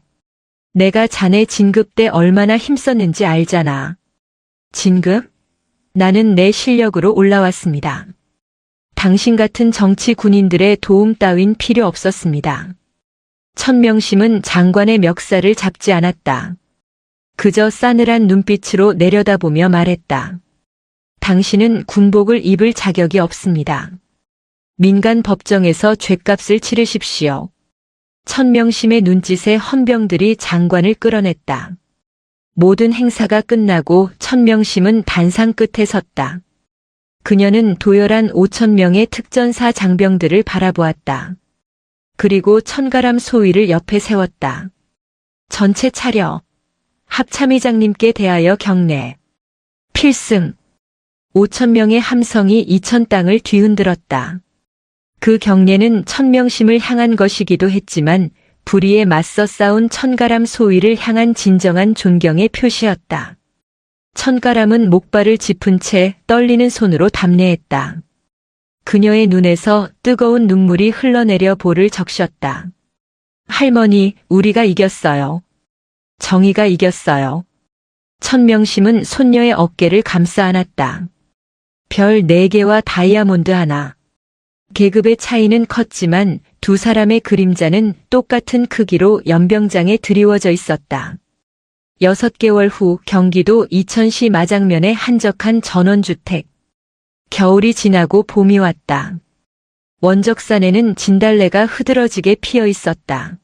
내가 자네 진급 때 얼마나 힘썼는지 알잖아. 진급? 나는 내 실력으로 올라왔습니다. 당신 같은 정치 군인들의 도움 따윈 필요 없었습니다. 천명심은 장관의 멱살을 잡지 않았다. 그저 싸늘한 눈빛으로 내려다보며 말했다. 당신은 군복을 입을 자격이 없습니다. 민간 법정에서 죗값을 치르십시오. 천명심의 눈짓에 헌병들이 장관을 끌어냈다. 모든 행사가 끝나고 천명심은 단상 끝에 섰다. 그녀는 도열한 5,000명의 특전사 장병들을 바라보았다. 그리고 천가람 소위를 옆에 세웠다. 전체 차려. 합참의장님께 대하여 경례. 필승. 5,000명의 함성이 이천 땅을 뒤흔들었다. 그 경례는 천명심을 향한 것이기도 했지만 불의에 맞서 싸운 천가람 소위를 향한 진정한 존경의 표시였다. 천가람은 목발을 짚은 채 떨리는 손으로 답례했다. 그녀의 눈에서 뜨거운 눈물이 흘러내려 볼을 적셨다. 할머니, 우리가 이겼어요. 정의가 이겼어요. 천명심은 손녀의 어깨를 감싸 안았다. 별 4개와 다이아몬드 하나. 계급의 차이는 컸지만 두 사람의 그림자는 똑같은 크기로 연병장에 드리워져 있었다. 6개월 후 경기도 이천시 마장면의 한적한 전원주택. 겨울이 지나고 봄이 왔다. 원적산에는 진달래가 흐드러지게 피어 있었다.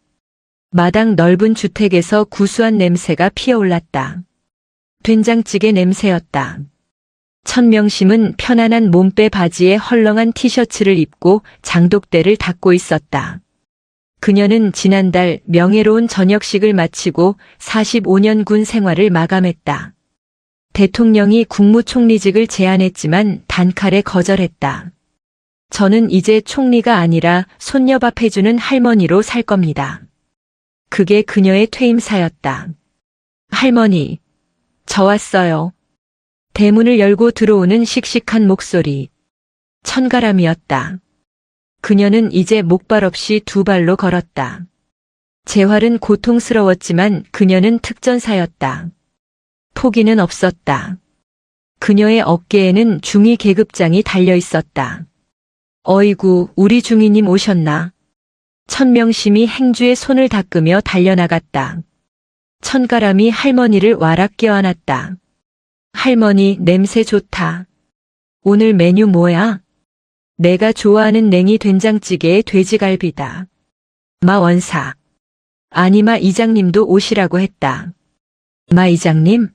마당 넓은 주택에서 구수한 냄새가 피어올랐다. 된장찌개 냄새였다. 천명심은 편안한 몸빼 바지에 헐렁한 티셔츠를 입고 장독대를 닫고 있었다. 그녀는 지난달 명예로운 전역식을 마치고 45년 군 생활을 마감했다. 대통령이 국무총리직을 제안했지만 단칼에 거절했다. 저는 이제 총리가 아니라 손녀밥 해주는 할머니로 살 겁니다. 그게 그녀의 퇴임사였다. 할머니, 저 왔어요. 대문을 열고 들어오는 씩씩한 목소리. 천가람이었다. 그녀는 이제 목발 없이 두 발로 걸었다. 재활은 고통스러웠지만 그녀는 특전사였다. 포기는 없었다. 그녀의 어깨에는 중위 계급장이 달려 있었다. 어이구, 우리 중위님 오셨나? 천명심이 행주의 손을 닦으며 달려나갔다. 천가람이 할머니를 와락 껴안았다. 할머니, 냄새 좋다. 오늘 메뉴 뭐야? 내가 좋아하는 냉이 된장찌개에 돼지갈비다. 마 원사. 아니 마 이장님도 오시라고 했다. 마 이장님?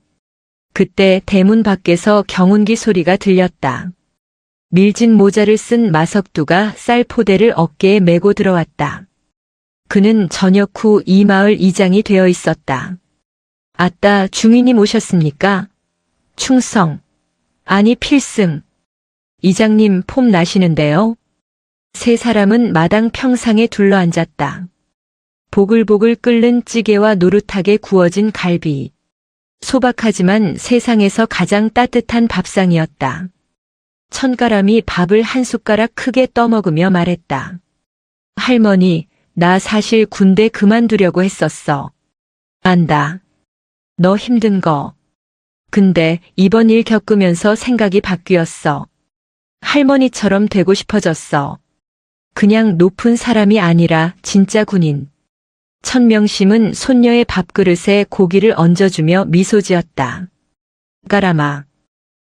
그때 대문 밖에서 경운기 소리가 들렸다. 밀진 모자를 쓴 마석두가 쌀포대를 어깨에 메고 들어왔다. 그는 저녁 후 이 마을 이장이 되어 있었다. 아따, 중위님 오셨습니까? 충성. 아니 필승. 이장님 폼 나시는데요? 세 사람은 마당 평상에 둘러앉았다. 보글보글 끓는 찌개와 노릇하게 구워진 갈비. 소박하지만 세상에서 가장 따뜻한 밥상이었다. 천가람이 밥을 한 숟가락 크게 떠먹으며 말했다. 할머니, 나 사실 군대 그만두려고 했었어. 안다. 너 힘든 거. 근데 이번 일 겪으면서 생각이 바뀌었어. 할머니처럼 되고 싶어졌어. 그냥 높은 사람이 아니라 진짜 군인. 천명심은 손녀의 밥그릇에 고기를 얹어주며 미소 지었다. 가람아.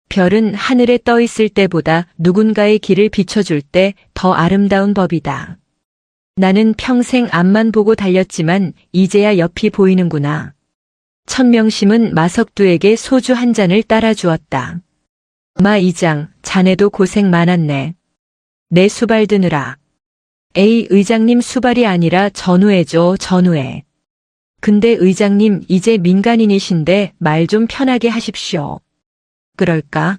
별은 하늘에 떠 있을 때보다 누군가의 길을 비춰줄 때 더 아름다운 법이다. 나는 평생 앞만 보고 달렸지만 이제야 옆이 보이는구나. 천명심은 마석두에게 소주 한 잔을 따라 주었다. 마 이장, 자네도 고생 많았네. 내 수발 드느라. 에이, 의장님 수발이 아니라 전우회죠, 전우회. 근데 의장님 이제 민간인이신데 말 좀 편하게 하십시오. 그럴까?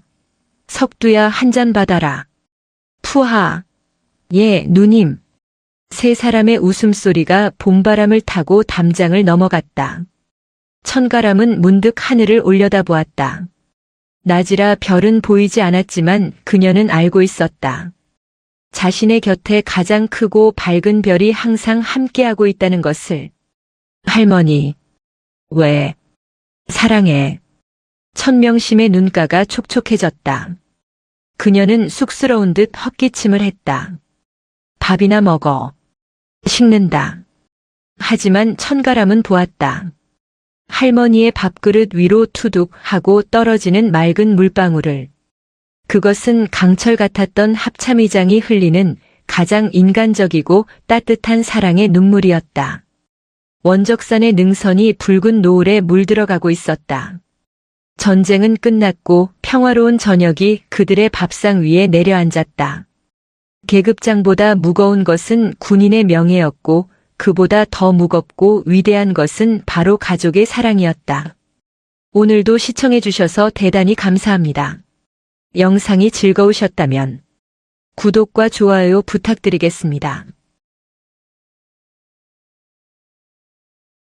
석두야, 한 잔 받아라. 푸하. 예, 누님. 세 사람의 웃음소리가 봄바람을 타고 담장을 넘어갔다. 천가람은 문득 하늘을 올려다보았다. 낮이라 별은 보이지 않았지만 그녀는 알고 있었다. 자신의 곁에 가장 크고 밝은 별이 항상 함께하고 있다는 것을. 할머니. 왜? 사랑해. 천명심의 눈가가 촉촉해졌다. 그녀는 쑥스러운 듯 헛기침을 했다. 밥이나 먹어. 식는다. 하지만 천가람은 보았다. 할머니의 밥그릇 위로 투둑 하고 떨어지는 맑은 물방울을. 그것은 강철 같았던 합참의장이 흘리는 가장 인간적이고 따뜻한 사랑의 눈물이었다. 원적산의 능선이 붉은 노을에 물들어가고 있었다. 전쟁은 끝났고 평화로운 저녁이 그들의 밥상 위에 내려앉았다. 계급장보다 무거운 것은 군인의 명예였고 그보다 더 무겁고 위대한 것은 바로 가족의 사랑이었다. 오늘도 시청해 주셔서 대단히 감사합니다. 영상이 즐거우셨다면 구독과 좋아요 부탁드리겠습니다.